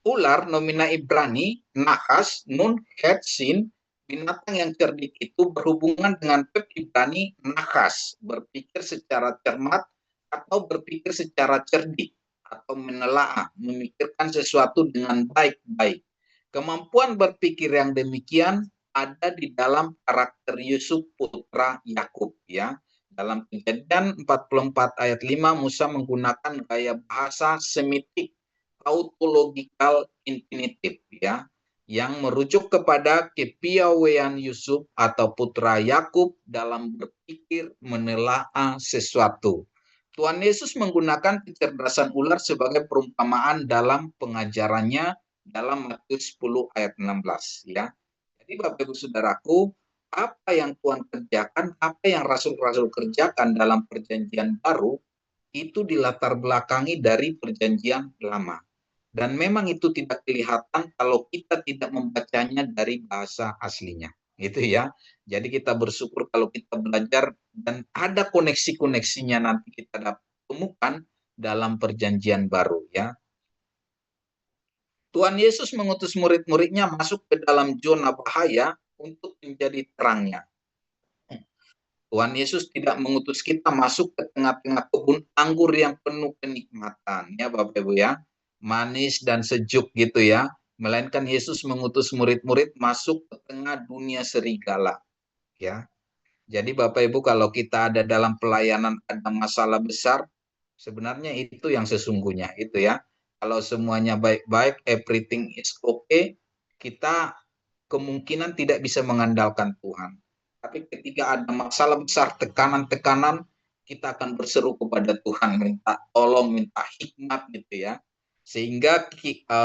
ular nomina Ibrani nahas nun hetsin, binatang yang cerdik itu berhubungan dengan verb Ibrani nahas, berpikir secara cermat atau berpikir secara cerdik atau menelaah, memikirkan sesuatu dengan baik-baik. Kemampuan berpikir yang demikian ada di dalam karakter Yusuf putra Yakub ya. Dalam Kejadian 44 ayat 5 Musa menggunakan gaya bahasa Semitik tautological infinitive ya yang merujuk kepada kepiawaian Yusuf atau putra Yakub dalam berpikir menelaah sesuatu. Tuhan Yesus menggunakan kecerdasan ular sebagai perumpamaan dalam pengajarannya dalam Matius 10 ayat 16 ya. Jadi Bapak Ibu Saudaraku, apa yang Tuhan kerjakan, apa yang rasul-rasul kerjakan dalam perjanjian baru itu dilatar belakangi dari perjanjian lama. Dan memang itu tidak kelihatan kalau kita tidak membacanya dari bahasa aslinya. Gitu ya. Jadi kita bersyukur kalau kita belajar dan ada koneksi-koneksinya nanti kita dapat temukan dalam perjanjian baru ya. Tuhan Yesus mengutus murid-muridnya masuk ke dalam zona bahaya untuk menjadi terangnya. Tuhan Yesus tidak mengutus kita masuk ke tengah-tengah kebun anggur yang penuh kenikmatan, ya Bapak Ibu ya, manis dan sejuk gitu ya. Melainkan Yesus mengutus murid-murid masuk ke tengah dunia serigala, ya. Jadi Bapak Ibu, kalau kita ada dalam pelayanan ada masalah besar, sebenarnya itu yang sesungguhnya itu ya. Kalau semuanya baik-baik, everything is okay, kita kemungkinan tidak bisa mengandalkan Tuhan. Tapi ketika ada masalah besar, tekanan-tekanan, kita akan berseru kepada Tuhan, minta tolong, minta hikmat gitu ya. Sehingga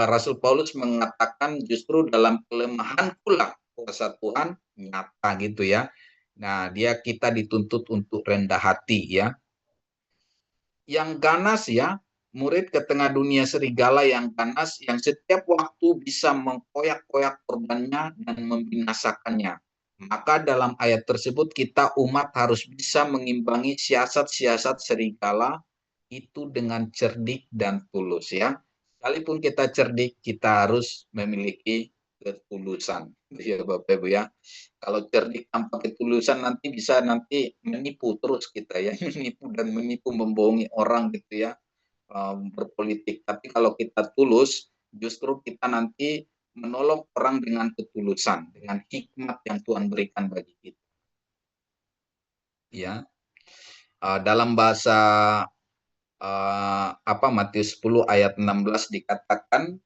Rasul Paulus mengatakan justru dalam kelemahan pula kuasa Tuhan nyata gitu ya. Nah, kita dituntut untuk rendah hati ya. Yang ganas ya, murid ke tengah dunia serigala yang ganas, yang setiap waktu bisa mengkoyak-koyak korbannya dan membinasakannya. Maka dalam ayat tersebut kita umat harus bisa mengimbangi siasat-siasat serigala itu dengan cerdik dan tulus ya. Sekalipun kita cerdik, kita harus memiliki ketulusan. Ya Bapak Ibu ya. Kalau cerdik tanpa ketulusan nanti menipu terus kita ya, menipu dan menipu, membohongi orang gitu ya, berpolitik. Tapi kalau kita tulus, justru kita nanti menolong orang dengan ketulusan, dengan hikmat yang Tuhan berikan bagi kita. Ya, dalam bahasa Matius 10 ayat 16 dikatakan,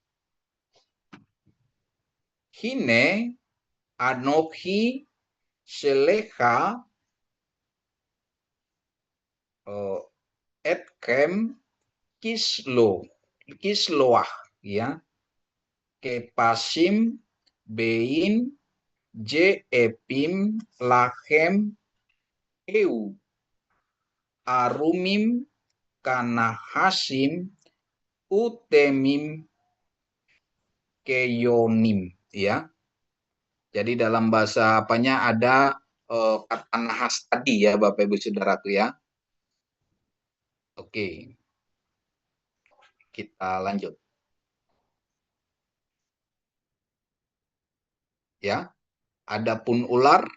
Hine anochi seleha etkem kisloah ya, kepasim bein je epim lahem eu arumim kanahasim utemim keyonim ya. Jadi dalam bahasa apanya ada kata nahas tadi ya Bapak Ibu Saudaraku ya. Oke, kita lanjut ya. Adapun ular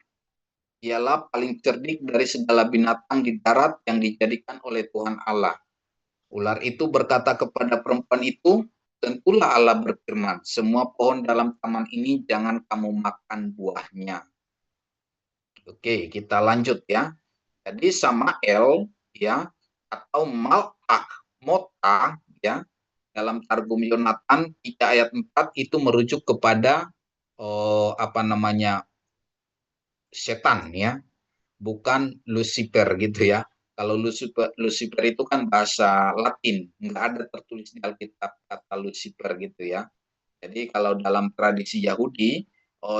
ialah paling cerdik dari segala binatang di darat yang dijadikan oleh Tuhan Allah. Ular itu berkata kepada perempuan itu, tentulah Allah berfirman, semua pohon dalam taman ini jangan kamu makan buahnya. Oke, kita lanjut ya. Jadi Samael ya, atau Malak Mota ya, dalam Targum Yonatan 3 ayat 4 itu merujuk kepada setan ya, bukan Lucifer gitu ya. Kalau Lucifer itu kan bahasa Latin, nggak ada tertulis di Alkitab kata Lucifer gitu ya. Jadi kalau dalam tradisi Yahudi,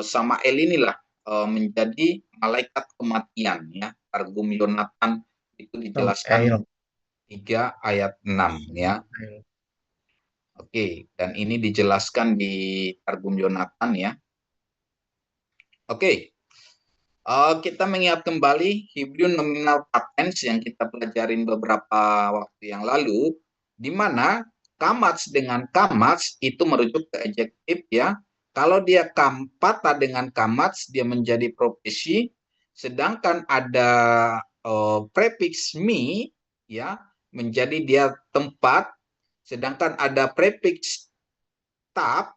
Samael inilah menjadi malaikat kematian ya. Targum Yonatan itu dijelaskan Ayo. 3 ayat 6 ya. Oke, dan ini dijelaskan di Targum Yonatan ya. Oke, kita mengingat kembali Hebrew nominal patens yang kita pelajarin beberapa waktu yang lalu, di mana kamats dengan kamats itu merujuk ke adjektif ya. Kalau dia kata dengan kamats, dia menjadi profesi, sedangkan ada prefix me ya, menjadi dia tempat, sedangkan ada prefix tap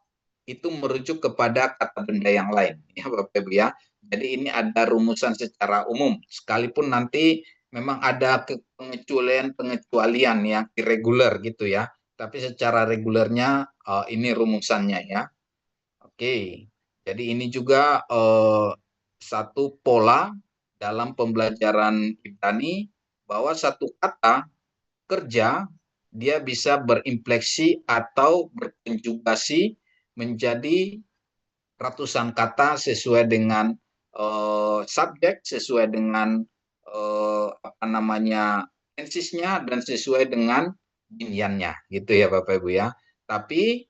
itu merujuk kepada kata benda yang lain ya Bapak Ibu ya. Jadi ini ada rumusan secara umum, sekalipun nanti memang ada pengecualian yang irregular gitu ya. Tapi secara regulernya ini rumusannya ya. Oke, jadi ini juga satu pola dalam pembelajaran Ibrani bahwa satu kata kerja dia bisa berinfleksi atau berkonjugasi menjadi ratusan kata sesuai dengan subjek, sesuai dengan tensisnya dan sesuai dengan biniannya gitu ya Bapak Ibu ya. Tapi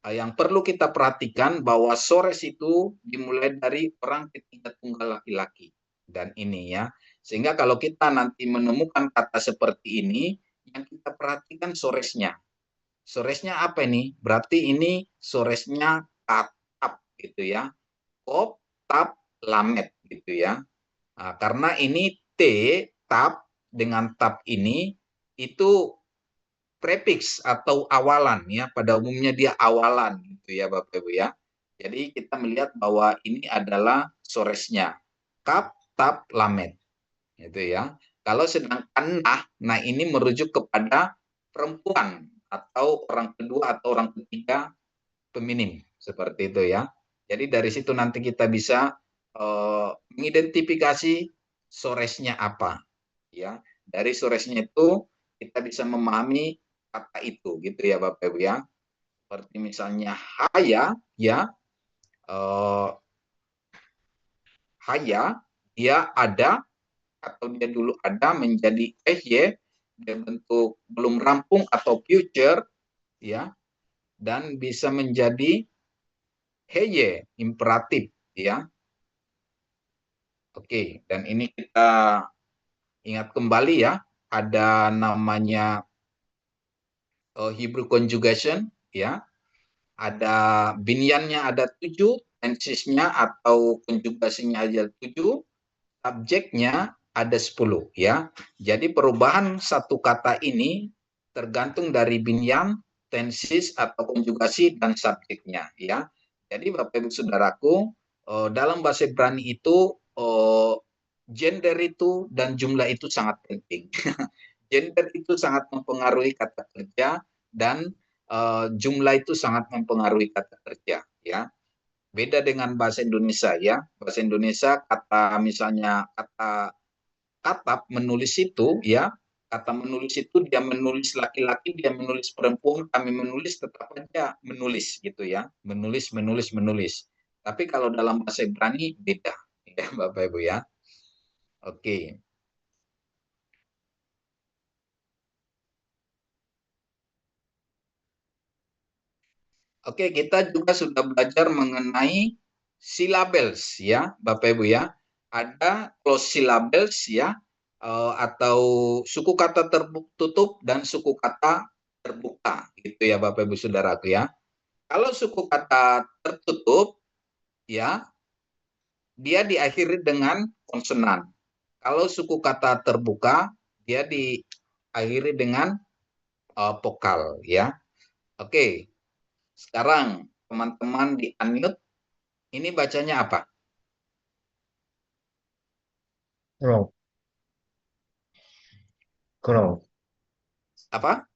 yang perlu kita perhatikan bahwa sores itu dimulai dari orang ketiga tunggal laki-laki dan ini ya. Sehingga kalau kita nanti menemukan kata seperti ini, yang kita perhatikan soresnya. Soresnya apa ini? Berarti ini soresnya katap gitu ya. Kop, tap, lamet gitu ya. Nah, karena ini T, tap dengan tap ini itu prefiks atau awalan ya. Pada umumnya dia awalan gitu ya Bapak Ibu ya. Jadi kita melihat bahwa ini adalah soresnya. Kap, tap, lamet gitu ya. Kalau sedangkan nah ini merujuk kepada perempuan atau orang kedua atau orang ketiga feminim seperti itu ya. Jadi dari situ nanti kita bisa mengidentifikasi soresnya apa ya. Dari soresnya itu kita bisa memahami kata itu gitu ya Bapak Ibu ya. Seperti misalnya haya ya, eh, haya dia ada atau dia dulu ada menjadi SY dia bentuk belum rampung atau future ya, dan bisa menjadi heye imperatif ya. Oke, dan ini kita ingat kembali ya, ada namanya Hebrew conjugation ya, ada binyannya ada 7, tensesnya atau konjugasinya ada 7, subjeknya ada 10 ya. Jadi perubahan satu kata ini tergantung dari binyan, tenses atau konjugasi dan subjeknya ya. Jadi Bapak Ibu Saudaraku, dalam bahasa Ibrani itu gender itu dan jumlah itu sangat penting. Gender itu sangat mempengaruhi kata kerja dan jumlah itu sangat mempengaruhi kata kerja ya. Beda dengan bahasa Indonesia ya. Bahasa Indonesia kata misalnya kata katap menulis itu ya, kata menulis itu dia menulis laki-laki, dia menulis perempuan, kami menulis tetap aja menulis gitu ya. Menulis menulis menulis. Tapi kalau dalam bahasa Ibrani beda ya Bapak Ibu ya. Oke. Oke, kita juga sudah belajar mengenai syllables ya, Bapak Ibu ya. Ada closed syllables ya, atau suku kata tertutup dan suku kata terbuka gitu ya Bapak Ibu Saudaraku ya. Kalau suku kata tertutup ya, dia diakhiri dengan konsonan. Kalau suku kata terbuka, dia diakhiri dengan vokal ya. Oke, sekarang teman-teman di unmute. Ini bacanya apa? Grow, grow, Apa?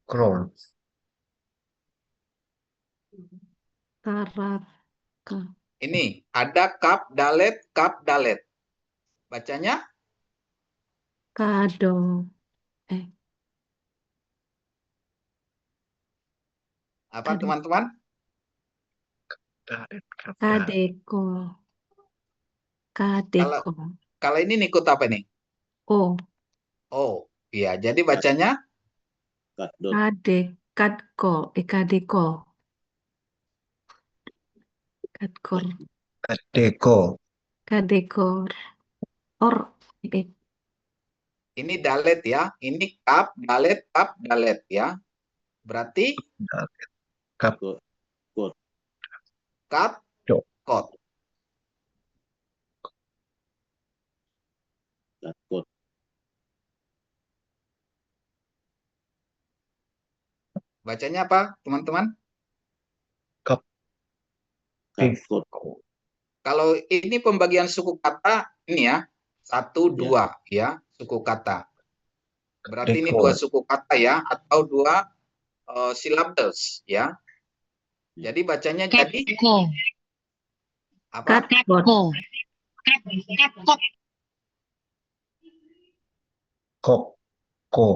grow, Karat, Ini ada kap dalet. Bacanya kado, eh, apa kade, teman-teman? kadeko, Kalau kadeko, kalau ini nikut apa nih? oh, Oh, iya. Jadi bacanya kade, kadko, kadeko, kadkor, Deko, kadekor, or, eh, ini dalet ya. Ini kap dalet ya. Berarti Kap, kat Cok, kot. Bacanya apa, teman-teman? Kap, Deko, Kalau ini pembagian suku kata ini ya. 1, 2 ya, suku kata. Berarti ini Deko, 2 suku kata ya atau 2 syllables ya. Jadi bacanya jadi apa? kadkor, Kok, Ko,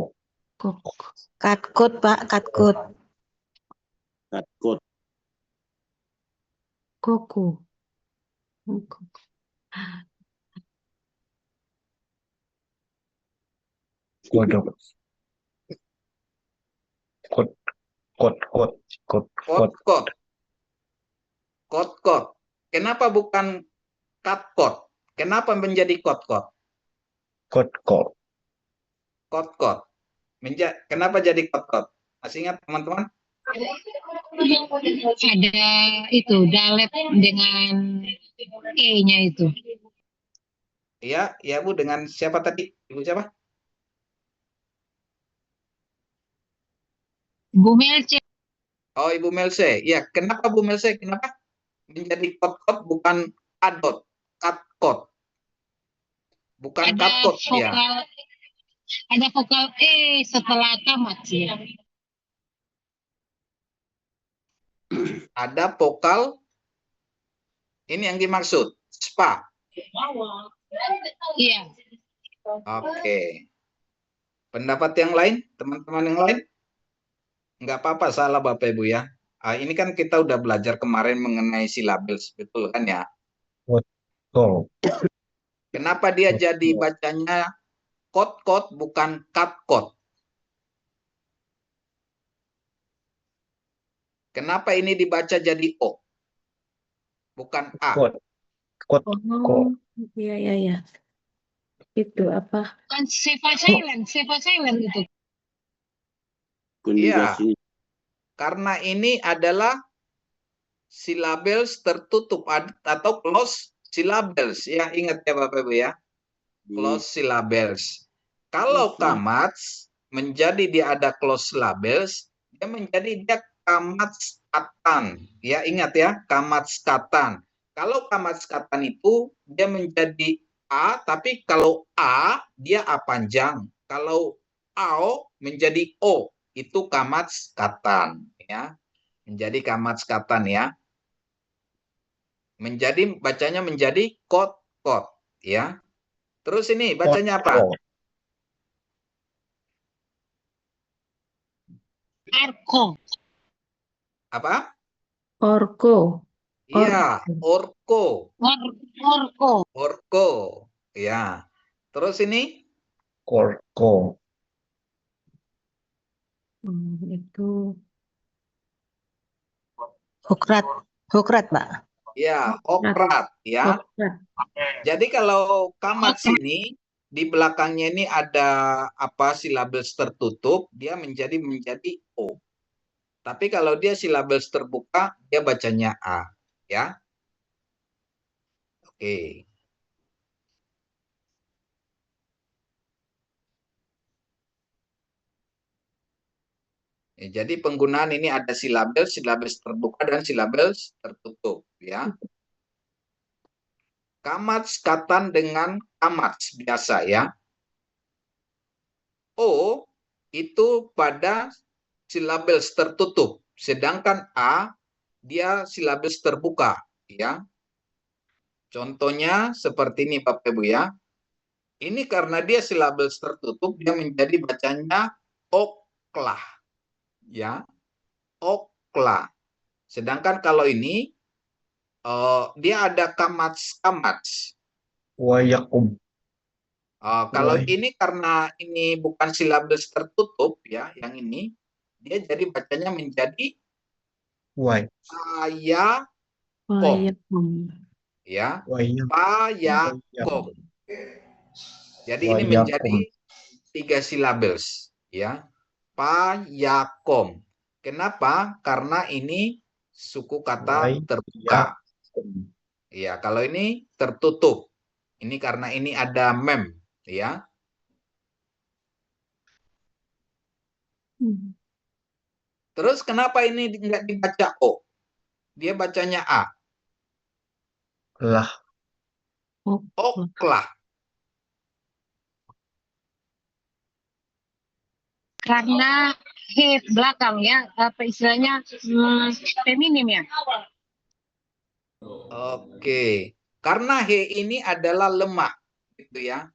kok, Katkut, Pak, katkut. koku, Kodok, Kot, Kot, Kot, Kot, Kot, Kot kot. Kenapa bukan kot? Kenapa menjadi kot? Kot, Kot, Kot. Kenapa jadi kot-kot? Masih ingat teman-teman? Ada itu dalet dengan E-nya itu. Iya, iya Bu, dengan siapa tadi? Ibu siapa? Bu Melce. Oh, Ibu Melse. Ya, kenapa Bu Melse? Kenapa menjadi kot-kot bukan kadot, katkot? Bukan Ada katkot ya. vokal E setelah tamat sih. Ada vokal ini yang dimaksud, spa. Iya. Oke. Pendapat yang lain, teman-teman yang lain? Nggak apa-apa, salah Bapak Ibu ya. Ini kan kita udah belajar kemarin mengenai silabel, betul kan ya? Betul. Kenapa dia jadi bacanya kot-kot bukan kat-kot? Kenapa ini dibaca jadi O, bukan A? Kot. Kot. Oh, iya. Itu apa? Kan Seva silent itu. Iya, karena ini adalah silabels tertutup atau close syllables ya, ingat ya Bapak Ibu ya, close syllables. Kalau kamats menjadi dia ada close syllables, dia menjadi dia kamats katan ya, ingat ya, kamats katan. Kalau kamats katan itu dia menjadi A, tapi kalau A dia A panjang, kalau AO menjadi O, itu kamats katan ya, menjadi kamats katan ya. Bacanya menjadi kot-kot ya. Terus ini bacanya apa? Arko. Apa? Orko. Iya, orko. Orko. Orko. Ya. Terus ini Korko. Itu Hokrat, Pak. ya, okrat ya. okrat. Jadi kalau kamat sini di belakangnya ini ada apa silabels tertutup, dia menjadi O. Tapi kalau dia silabels terbuka, dia bacanya A, ya. Oke. Ya, jadi penggunaan ini ada silabels terbuka dan silabels tertutup, ya. Kamats katan dengan kamats biasa, ya. O itu pada silabels tertutup, sedangkan A dia silabels terbuka, ya. Contohnya seperti ini Bapak Ibu ya. Ini karena dia silabels tertutup, dia menjadi bacanya oklah, ya. Oklah. Sedangkan kalau ini dia ada kamats. Wayakum. Kalau ini karena ini bukan silabels tertutup ya, yang ini dia jadi bacanya menjadi payakom, ya, payakom. Jadi ini menjadi 3 silabels, ya, payakom. Kenapa? Karena ini suku kata terbuka. Ya, kalau ini tertutup. Ini karena ini ada mem, ya. Terus kenapa ini tidak dibaca O? Dia bacanya A. Lah. Oklah. Karena he belakang ya, apa istilahnya feminim ya. Oke. Karena he ini adalah lemak, gitu ya.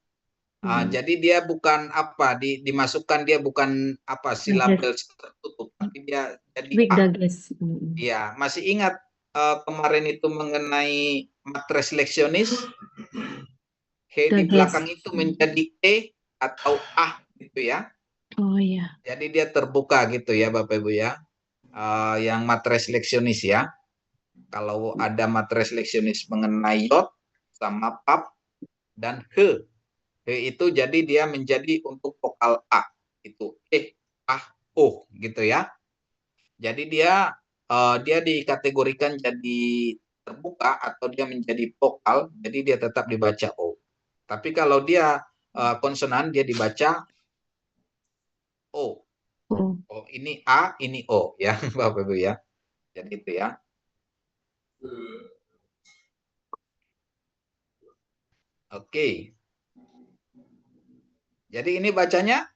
Jadi dia bukan apa dimasukkan, dia bukan apa silabel tertutup, tapi dia jadi A. Ya, masih ingat kemarin itu mengenai matres leksionis? He di belakang itu menjadi E atau A gitu ya. Oh iya. Jadi dia terbuka gitu ya Bapak Ibu ya. Yang matres leksionis ya. Kalau ada matres leksionis mengenai yod sama pap dan he. He itu jadi dia menjadi untuk vokal A. itu oh gitu ya. Jadi dia dikategorikan jadi terbuka atau dia menjadi vokal, jadi dia tetap dibaca O. Tapi kalau dia konsonan, dia dibaca O. Oh. Oh, ini A, ini O ya, Bapak Ibu ya. Jadi itu ya. Oke. Jadi ini bacanya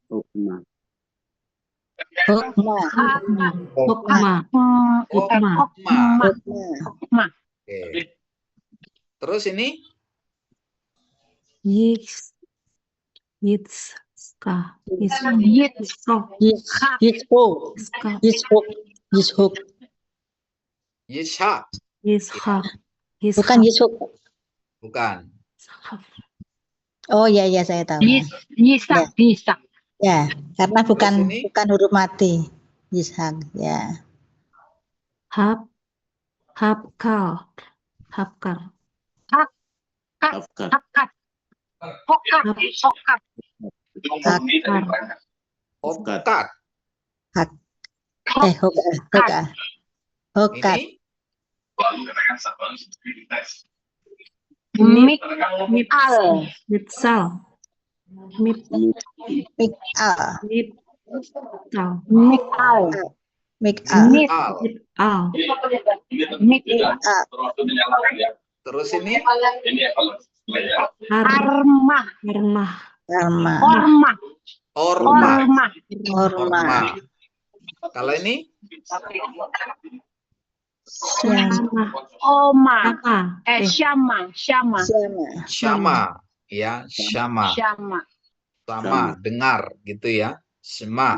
Hukma. Hukma. Hukma. Hukma. Hukma. Oke. Terus ini Yitska. Yitska. Yishuk. Yishuk. Yishuk. Yishak. Yishak. Bukan Yishuk. Bukan. Oh iya saya tahu. Yisak. Yisak. Ya, karena bukan ini? huruf mati. Yishak, ya. Hapkal. Hakat. Hokap. Hokap. Hokat. Hokat. Ini Mikal. Mitsal. Mikal. Mitsal. Mikal. Mikal. Al. Mikal. Terus ini Armah. Rama. orma. Orma. Kalau ini Oma. Syama. Syama. syama. Ya, syama. Sama, dengar gitu ya. Sema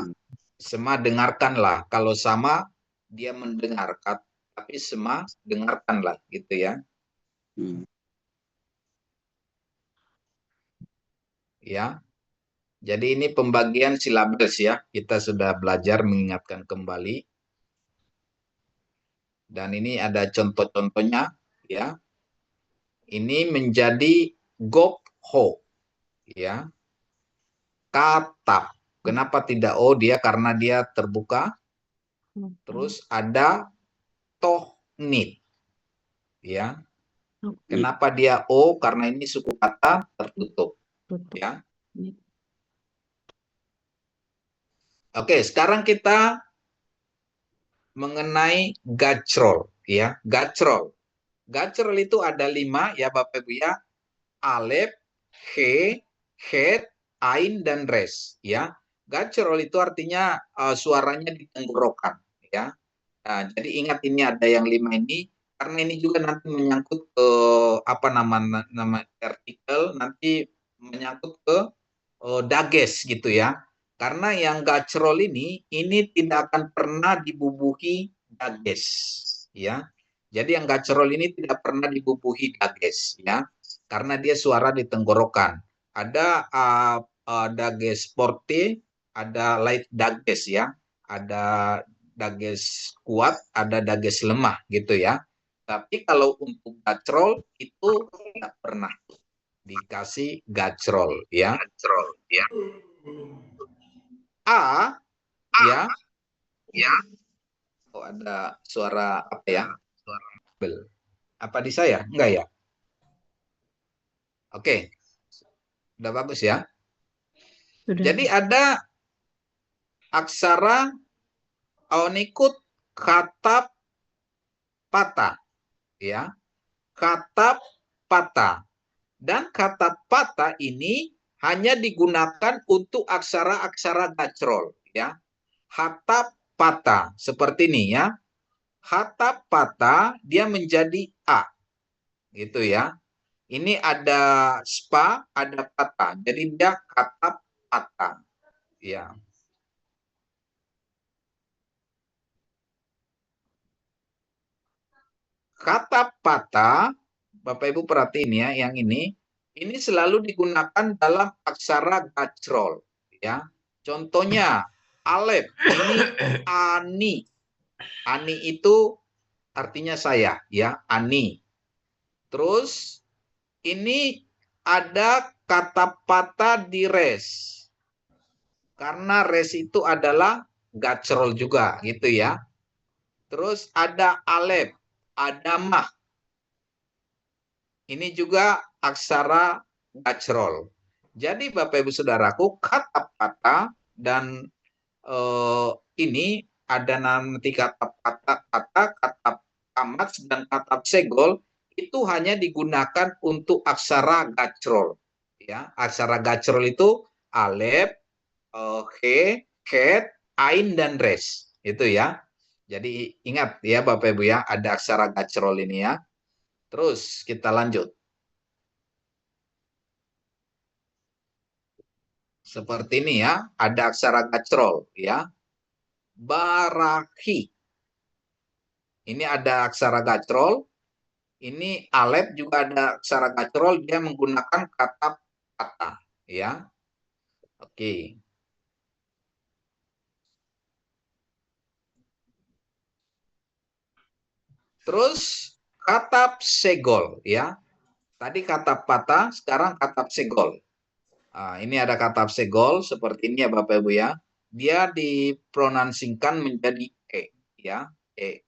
dengarkanlah. Kalau sama dia mendengar, tapi sema dengarkanlah gitu ya. Ya. Jadi ini pembagian silabus ya. Kita sudah belajar, mengingatkan kembali. Dan ini ada contoh-contohnya ya. Ini menjadi gokho ya. Kata. Kenapa tidak O dia? Karena dia terbuka. Terus ada tohnit ya. Kenapa dia O? Karena ini suku kata tertutup ya. Oke, sekarang kita mengenai gacrol ya. Gacrol itu ada 5 ya Bapak Ibu ya. Alef, he, het, ain, dan res ya. Gacrol itu artinya suaranya di tenggorokan ya. Nah, jadi ingat ini ada yang 5 ini karena ini juga nanti menyangkut ke nama artikel, nanti menyangkut ke dages gitu ya. Karena yang gacrol ini tidak akan pernah dibubuhi dages ya. Jadi yang gacrol ini tidak pernah dibubuhi dages ya. Karena dia suara di tenggorokan. Ada dages forte, ada light dages ya. Ada dages kuat, ada dages lemah gitu ya. Tapi kalau untuk gacrol itu tidak pernah dikasih gacrol ya. A ya. Oh, ada suara apa ya? Suara bel. Apa di saya? Enggak ya? Oke. Udah bagus ya. Sudah. Jadi ada aksara onikut katap patah ya. Katap patah. Dan kata patah ini hanya digunakan untuk aksara-aksara gacrol ya. Hatap patah seperti ini ya. Hatap patah dia menjadi A. Gitu ya. Ini ada spa, ada patah. Jadi dia katap patah. Ya. Kata patah, Bapak Ibu perhatiin ya, yang ini selalu digunakan dalam aksara gacrol ya. Contohnya alef, ini ani. Ani itu artinya saya ya, ani. Terus ini ada kata patah di res. Karena res itu adalah gacrol juga gitu ya. Terus ada alef, ada mah. Ini juga aksara gacrol. Jadi Bapak Ibu Saudaraku, kata patah dan ini ada nanti kata patah, kata kamats dan kata segol itu hanya digunakan untuk aksara gacrol. Ya, aksara gacrol itu alef, he, het, ain, dan res. Itu ya. Jadi ingat ya Bapak Ibu ya, ada aksara gacrol ini ya. Terus kita lanjut. Seperti ini ya, ada aksara gacrol ya. Barahi. Ini ada aksara gacrol. Ini alef juga ada aksara gacrol, dia menggunakan kata patah ya. Oke. Terus kata segol ya. Tadi kata patah, sekarang kata segol. Nah, ini ada kata segol seperti ini ya Bapak Ibu ya. Dia dipronansikan menjadi e ya, e.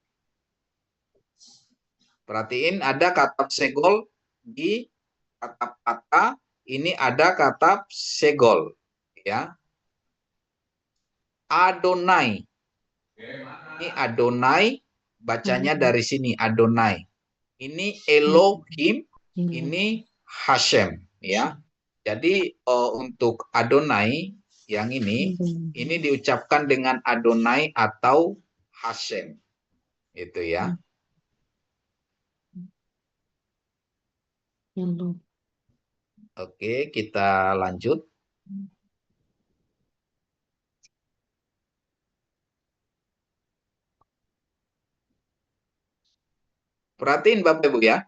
Perhatiin ada kata segol di kata patah, ini ada kata segol ya. Adonai. Ini Adonai, bacanya dari sini Adonai. Ini Elohim, ini Hashem ya. Jadi untuk Adonai yang ini diucapkan dengan Adonai atau Hashem. Itu ya. Oke, kita lanjut. Perhatiin Bapak Ibu ya.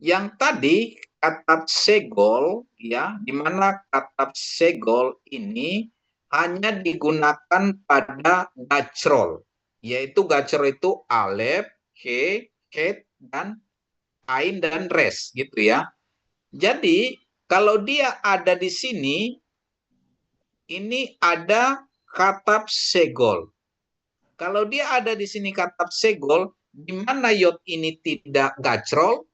Yang tadi kata segol ya, di mana kata segol ini hanya digunakan pada gacrol, yaitu gacrol itu alef, he, het, dan ain dan res gitu ya. Jadi kalau dia ada di sini, ini ada kata segol. Kalau dia ada di sini kata segol, di mana yod ini tidak gacrol,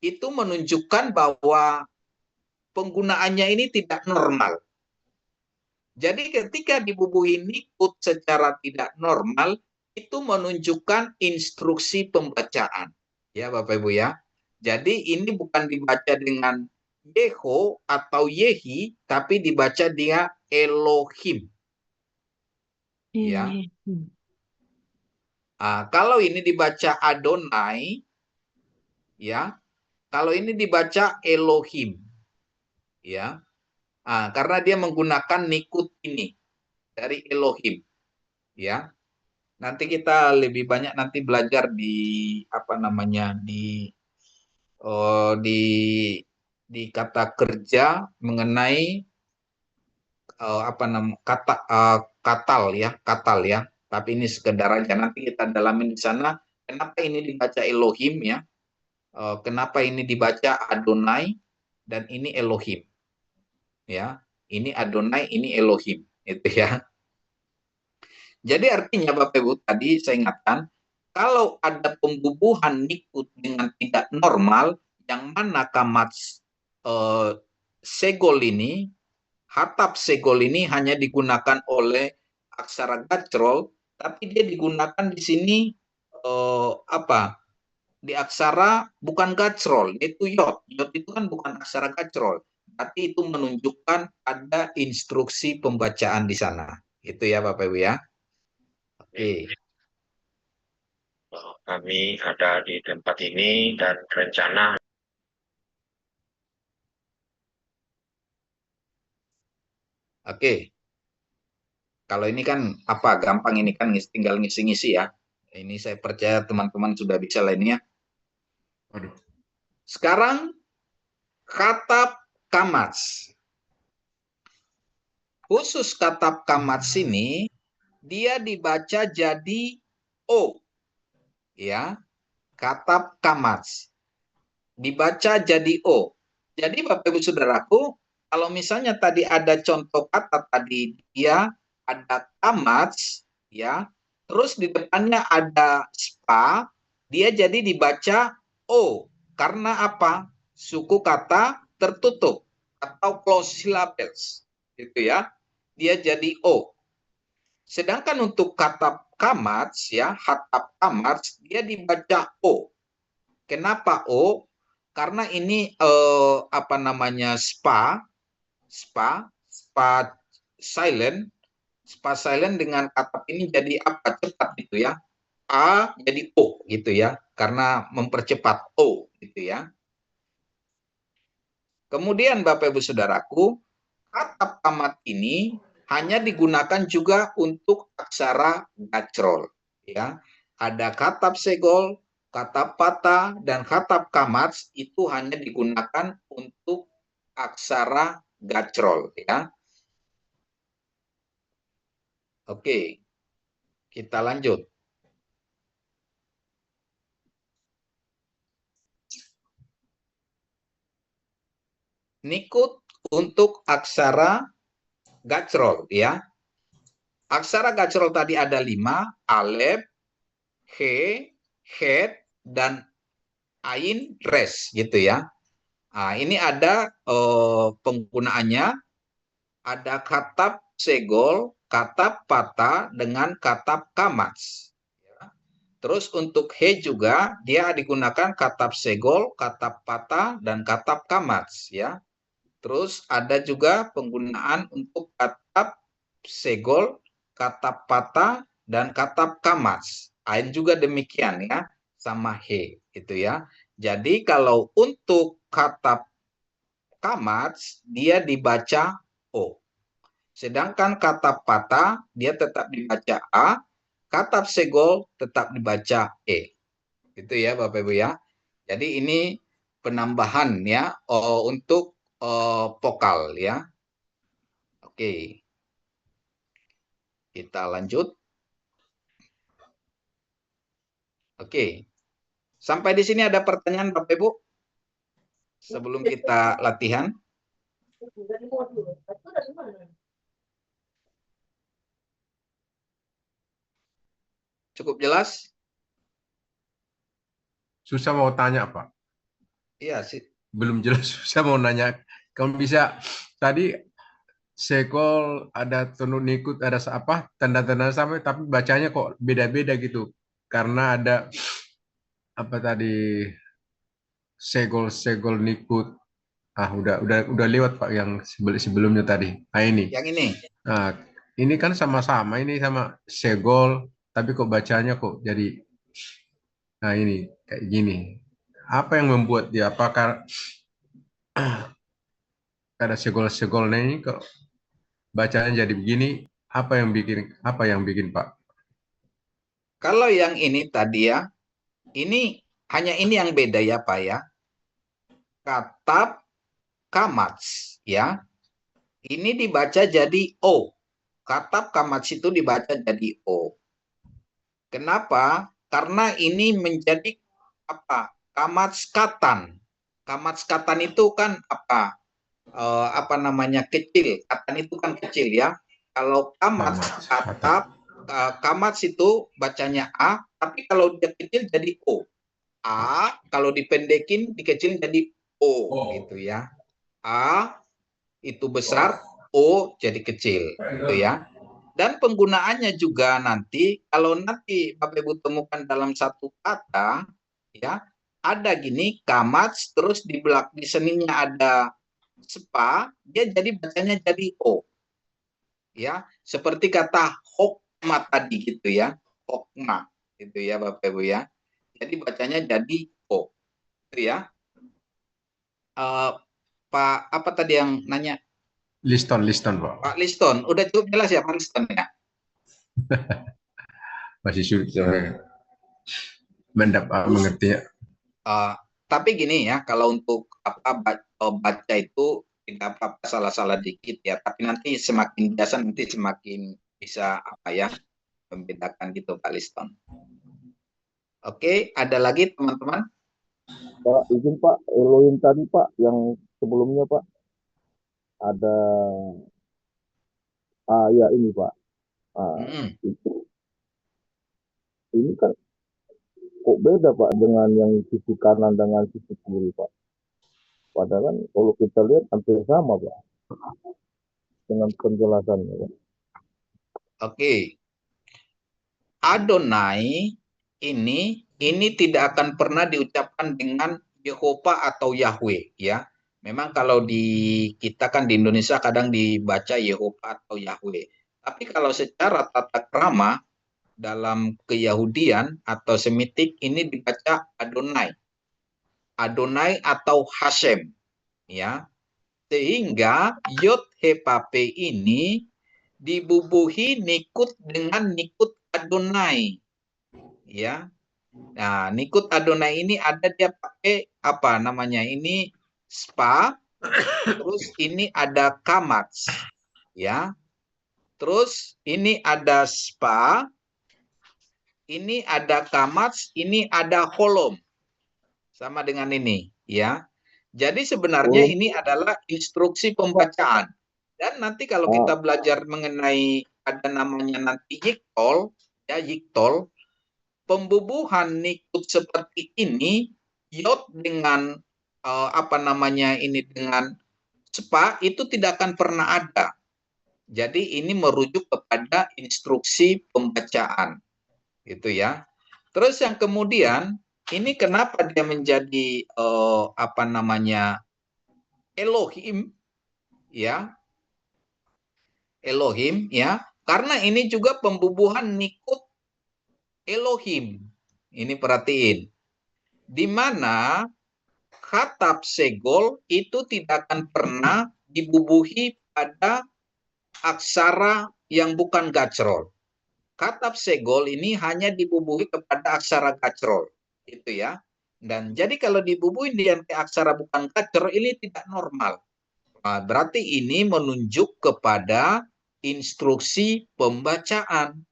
itu menunjukkan bahwa penggunaannya ini tidak normal. Jadi ketika dibubuhi nikut secara tidak normal, itu menunjukkan instruksi pembacaan. Ya Bapak Ibu ya. Jadi ini bukan dibaca dengan Yeho atau Yehi, tapi dibaca dia Elohim. Ya. Kalau ini dibaca Adonai, ya. Kalau ini dibaca Elohim. Ya. Karena dia menggunakan nikut ini dari Elohim. Ya. Nanti kita lebih banyak nanti belajar di di kata kerja mengenai katal ya. Tapi ini sekedar aja, nanti kita dalamin di sana kenapa ini dibaca Elohim ya. Kenapa ini dibaca Adonai dan ini Elohim. Ya, ini Adonai, ini Elohim, itu ya. Jadi artinya Bapak Ibu tadi saya ingatkan, kalau ada pembubuhan nikut dengan tidak normal, yang mana kamats segol ini, hatap segol ini hanya digunakan oleh aksara gacrol, tapi dia digunakan di sini di aksara bukan gacrol, yaitu yod. Yod itu kan bukan aksara gacrol, tapi itu menunjukkan ada instruksi pembacaan di sana. Itu ya Bapak Ibu ya. Oke. Kami ada di tempat ini dan rencana. Oke. Kalau ini kan gampang, ini kan tinggal ngisi-ngisi ya. Ini saya percaya teman-teman sudah bisa lainnya. Sekarang kata kamats. Khusus kata kamats ini dia dibaca jadi O. Ya. Kata kamats. dibaca jadi O. Jadi Bapak Ibu Saudaraku, kalau misalnya tadi ada contoh kata tadi dia ada kamats, ya, terus di depannya ada spa, dia jadi dibaca O. Karena apa? Suku kata tertutup atau closed syllables, gitu ya. Dia jadi O. Sedangkan untuk kata kamats, ya, hatap kamats, dia dibaca O. Kenapa O? Karena ini apa namanya spa silent, spa silent dengan kata ini jadi apa? Cepat gitu ya. A jadi O gitu ya, karena mempercepat O gitu ya. Kemudian Bapak Ibu Saudaraku, kata kamat ini hanya digunakan juga untuk aksara gacrol ya. Ada katap segol, katap patah, dan katap kamats itu hanya digunakan untuk aksara gacrol ya. Oke, kita lanjut. Nikut untuk aksara gacrol ya. Aksara gacrol tadi ada 5, alef, he, het, dan ain, res gitu ya. Nah, ini ada penggunaannya, ada katap segol, katap patah, dengan katap kamats. Terus untuk he juga, dia digunakan katap segol, katap patah, dan katap kamats. Ya. Terus ada juga penggunaan untuk katap segol, katap patah, dan katap kamats. Ain juga demikian ya, sama he gitu ya. Jadi kalau untuk katap kamats dia dibaca O. Sedangkan katap patah dia tetap dibaca A, katap segol tetap dibaca E. Gitu ya Bapak Ibu ya. Jadi ini penambahan ya untuk vokal ya. Oke. Kita lanjut. Oke. Sampai di sini ada pertanyaan Bapak Ibu? Sebelum kita latihan. Cukup jelas? Susah mau tanya, Pak. Iya sih. Belum jelas, susah mau nanya. Kamu bisa, tadi sekol, ada tenun nikut, ada apa, tanda-tanda sama, tapi bacanya kok beda-beda gitu. Karena ada, apa tadi, segol nikut. Udah lewat Pak yang sebelumnya tadi. Nah ini. Yang ini. Nah, ini kan sama-sama, ini sama segol, tapi kok bacanya kok jadi, nah ini kayak gini. Apa yang membuat dia? Apakah ada segol-segolnya ini kok bacanya jadi begini? Apa yang bikin Pak? Kalau yang ini tadi ya, ini hanya ini yang beda ya Pak ya. Katap kamats ya. Ini dibaca jadi O. Katap kamats itu dibaca jadi O. Kenapa? Karena ini menjadi apa? Kamats katan. Kamats katan itu kan apa? Apa namanya? Kecil. Katan itu kan kecil ya. Kalau kamats katap, kamats itu bacanya A, tapi kalau dia kecil jadi O. A, kalau dipendekin, dikecilin jadi O, gitu ya. A itu besar, O jadi kecil, gitu ya. Dan penggunaannya juga nanti, kalau nanti Bapak Ibu temukan dalam satu kata, ya, ada gini, kamats, terus di seninya ada spa, dia jadi bacanya jadi O. Ya, seperti kata hokma tadi gitu ya, hokma, gitu ya Bapak Ibu ya. Jadi bacanya jadi O, gitu ya. Pak, apa tadi yang nanya? Liston Pak. Pak Liston, udah cukup jelas ya Pak Liston ya? Masih sulit mengerti ya. Tapi gini ya, kalau untuk baca itu tidak apa-apa salah-salah dikit ya, tapi nanti semakin biasa nanti semakin bisa apa ya membedakan gitu Pak Liston. Oke, ada lagi teman-teman? Pak, izin Pak, Elohim tadi Pak, yang sebelumnya Pak, ada, ya ini Pak, itu, ini kan kok beda Pak dengan yang sisi kanan dengan sisi kiri Pak. Padahal kan kalau kita lihat hampir sama Pak, dengan penjelasannya Pak. Oke. Adonai ini tidak akan pernah diucapkan dengan Yehova atau Yahweh, ya. Memang kalau di kita kan di Indonesia kadang dibaca Yehova atau Yahweh. Tapi kalau secara tata krama dalam Keyahudian atau Semitik ini dibaca Adonai. Adonai atau Hashem, ya. Sehingga Yod He Pape ini dibubuhi nikut dengan nikut Adonai, ya. Nah, nikut Adonai ini ada dia pakai apa namanya ini spa, terus ini ada kamats, ya. Terus ini ada spa, ini ada kamats, ini ada holom, sama dengan ini, ya. Jadi sebenarnya ini adalah instruksi pembacaan. Dan nanti kalau kita belajar mengenai ada namanya nanti yiktol, ya yiktol, pembubuhan nikut seperti ini, yod dengan apa namanya ini dengan spa itu tidak akan pernah ada. Jadi ini merujuk kepada instruksi pembacaan, gitu ya. Terus yang kemudian ini kenapa dia menjadi apa namanya Elohim, ya? Elohim, ya, karena ini juga pembubuhan nikut Elohim. Ini perhatiin. Di mana khatab segol itu tidak akan pernah dibubuhi pada aksara yang bukan gacrol. Khatab segol ini hanya dibubuhi kepada aksara gacrol. Itu ya. Dan jadi kalau dibubuhi dengan aksara bukan gacrol ini tidak normal. Nah, berarti ini menunjuk kepada instruksi pembacaan.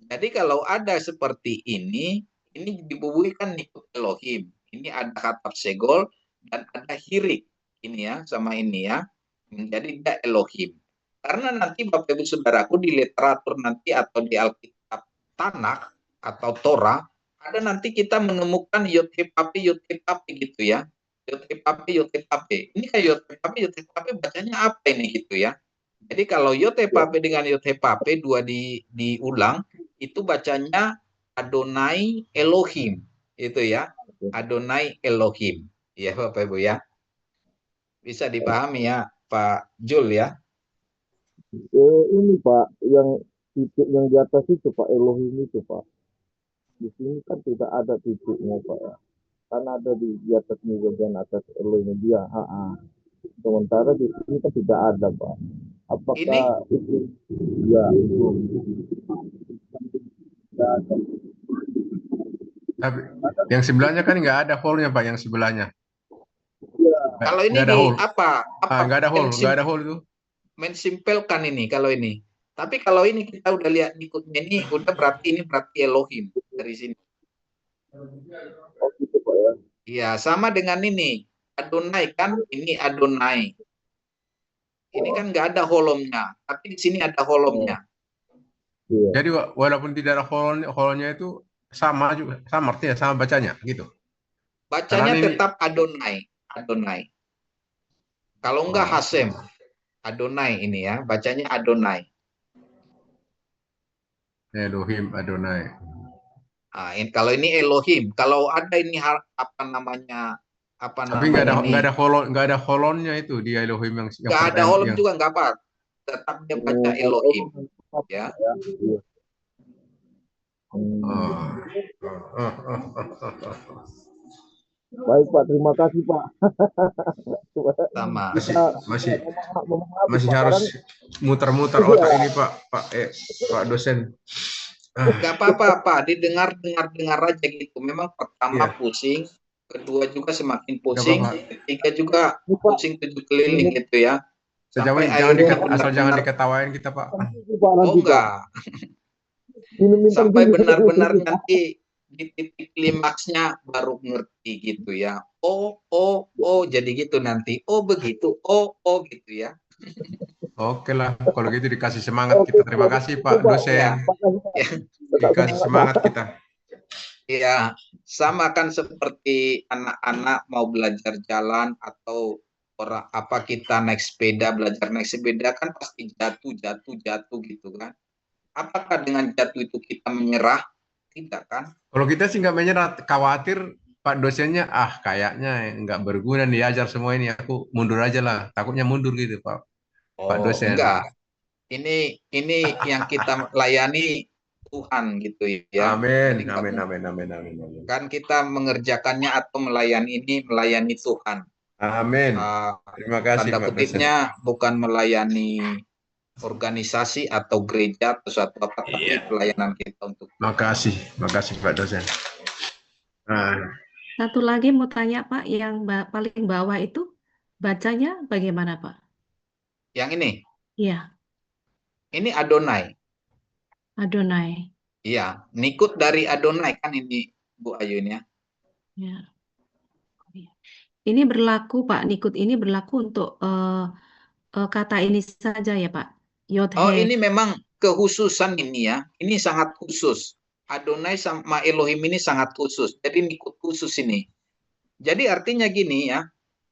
Jadi kalau ada seperti ini dibubuhikan nikut Elohim. Ini ada khatab segol dan ada hirik. Ini ya, sama ini ya. Menjadi dia Elohim. Karena nanti Bapak Ibu Saudaraku di literatur nanti atau di Alkitab Tanakh atau Torah, ada nanti kita menemukan Yod He Pape gitu ya. Yod He Pape. Ini kayak Yod He Pape bacanya apa ini gitu ya. Jadi kalau Yod He Pape dengan Yod He Pape dua diulang, itu bacanya Adonai Elohim. Itu ya. Adonai Elohim. Ya Bapak Ibu ya. Bisa dipahami ya Pak Jul ya. Ini Pak, yang titik yang di atas itu Pak, Elohim itu Pak. Di sini kan tidak ada titiknya Pak ya. Kan ada di atas nih bagian atas Elohim dia. Sementara di sini kan tidak ada Pak. Apakah ini? Itu ya itu tidak ada. Tapi yang sebelahnya kan nggak ada hole-nya Pak, yang sebelahnya. Ya. Kalau ini ada di hole. apa? Nggak ada hole, nggak ada hole itu. Mensimpelkan ini kalau ini. Tapi kalau ini kita udah lihat ikutnya ini udah berarti Elohim dari sini. Oh gitu Pak ya. Iya, sama dengan ini. Adonai kan ini Adonai. Ini kan nggak ada holomnya, tapi di sini ada holomnya. Iya. Jadi walaupun tidak ada hole-nya itu sama juga, sama artinya, sama bacanya gitu. Bacanya Karena tetap Adonai. Kalau enggak Hasem. Adonai ini ya, bacanya Adonai. Elohim Adonai. Nah, kalau ini Elohim, kalau ada ini apa namanya? Tapi nggak ada holonnya itu di Elohim yang nggak ada holom juga nggak apa, tetap dia baca Elohim, ya. Baik Pak, terima kasih Pak. Sama. Masih harus muter-muter otak ini Pak dosen. Gak apa-apa Pak, didengar aja gitu. Memang pertama pusing, kedua juga semakin pusing, ketiga juga pusing 7 keliling gitu ya. Jangan diketawain kita Pak. Oh enggak. Sampai benar-benar nanti di titik klimaksnya baru ngerti gitu ya. Oh, jadi gitu nanti. Oh begitu, oh gitu ya. Oke lah, kalau gitu dikasih semangat Oke, kita. Terima Pak. kasih Itu, Pak Pak. dosen, Ya, Makasih, Pak. ya, Tetap dikasih semangat, semangat Pak. kita. ya. Sama kan seperti anak-anak mau belajar jalan atau orang apa kita naik sepeda, belajar naik sepeda kan pasti jatuh gitu kan. Apakah dengan jatuh itu kita menyerah? Tidak kan? Kalau kita sih nggak menyerah, khawatir Pak dosennya, kayaknya nggak berguna diajar semua ini, aku mundur aja lah. Takutnya mundur gitu Pak Oh, dosen. enggak. Ini yang kita layani Tuhan gitu ya. Jadi Amin, enggak, amin, amin, amin, amin, amin. kan kita mengerjakannya atau melayani ini melayani Tuhan. Amin. Terima kasih Tanda Pak dosen. kutipnya bukan melayani organisasi atau gereja atau suatu apa, tapi pelayanan kita untuk Makasih Pak dosen. Nah, Satu lagi mau tanya Pak, yang paling bawah itu bacanya bagaimana Pak? yang ini. Iya, Ini Adonai. Adonai. Iya, nikut dari Adonai kan ini Bu Ayu ini ya. Ya. Ini berlaku Pak, nikut ini berlaku untuk kata ini saja ya Pak. Yod Oh, He. ini memang kekhususan ini ya. Ini sangat khusus. Adonai sama Elohim ini sangat khusus. Jadi nikut khusus ini. Jadi artinya gini ya.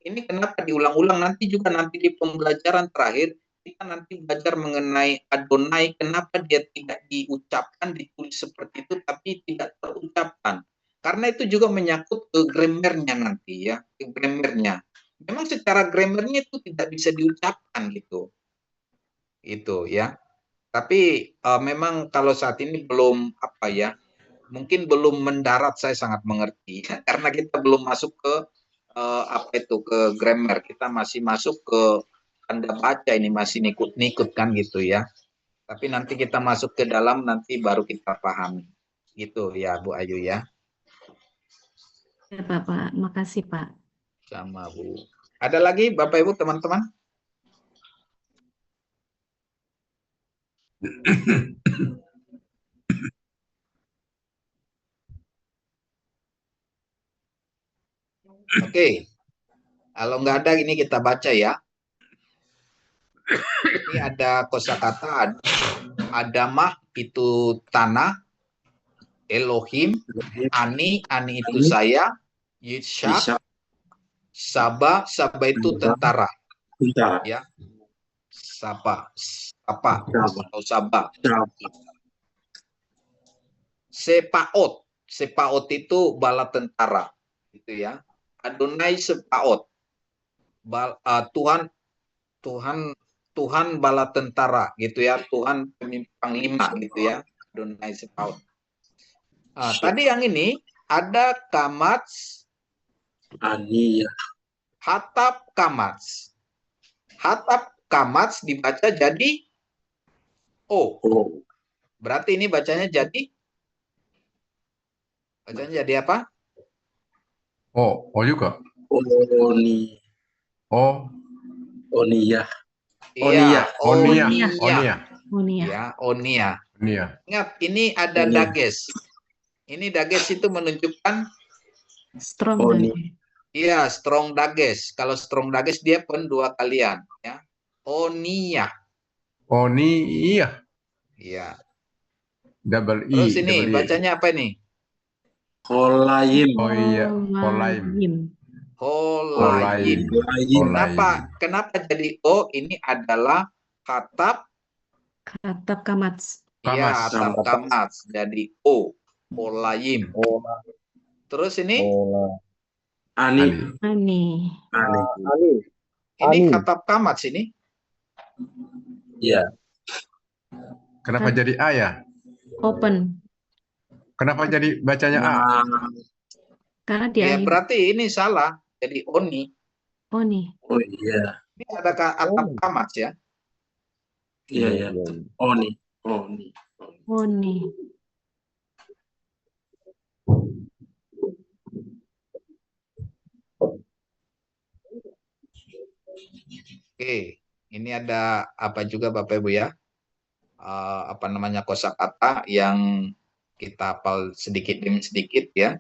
Ini kenapa diulang-ulang nanti juga nanti di pembelajaran terakhir kita nanti belajar mengenai Adonai, kenapa dia tidak diucapkan, ditulis seperti itu tapi tidak terucapkan. Karena itu juga menyangkut ke grammarnya nanti ya, ke grammarnya. Memang secara grammarnya itu tidak bisa diucapkan gitu. Itu ya. Tapi memang kalau saat ini belum apa ya, mungkin belum mendarat, saya sangat mengerti karena kita belum masuk ke apa itu ke grammar, kita masih masuk ke tanda baca, ini masih nikut-nikut kan gitu ya. Tapi nanti kita masuk ke dalam nanti baru kita pahami. Gitu ya Bu Ayu ya. Ya Pak, makasih Pak. Sama Bu. Ada lagi Bapak Ibu teman-teman? Oke. Kalau nggak ada ini kita baca ya. Ini ada kosakata Adamah itu tanah, Elohim, Ani itu saya, Yishak, Saba itu tentara. Ya. Saba atau Saba. Sepaot itu bala tentara gitu ya. Adonai Sepaot. Tuhan bala tentara gitu ya, Tuhan pemimpin panglima gitu ya, Adonai Sepaot. Tadi yang ini ada Kamats, Hatap Kamats. Hatap Kamats dibaca jadi O. Berarti ini bacanya jadi apa? Oh juga. Oni. Oh, Onia. Iya, Onia. Ya, Onia. Onia. Ingat, ini ada dages. Ini dages itu menunjukkan Strong Oni. dan iya, strong dages. Kalau strong dages dia pun dua kalian ya. Onia. Onia. Iya. Double I. Terus ini double I. bacanya apa ini? Holaim. Oh iya, Holaim. Holaim. Kenapa jadi O? Ini adalah Hatap. Hatap Kamats. Iya, Hatap Kamats. Jadi O. Holaim. Terus ini? Ani. Ini Hatap Kamats ini. Iya. Kenapa jadi A ya? Open. Kenapa jadi bacanya A? Karena dia Ya, berarti ini salah. Jadi Oni. Oni. Oh iya. Ini ada Hatap Kamats ya. Iya. Oni. Oke, ini ada apa juga Bapak Ibu ya? Apa namanya kosakata yang kita hafal sedikit demi sedikit ya.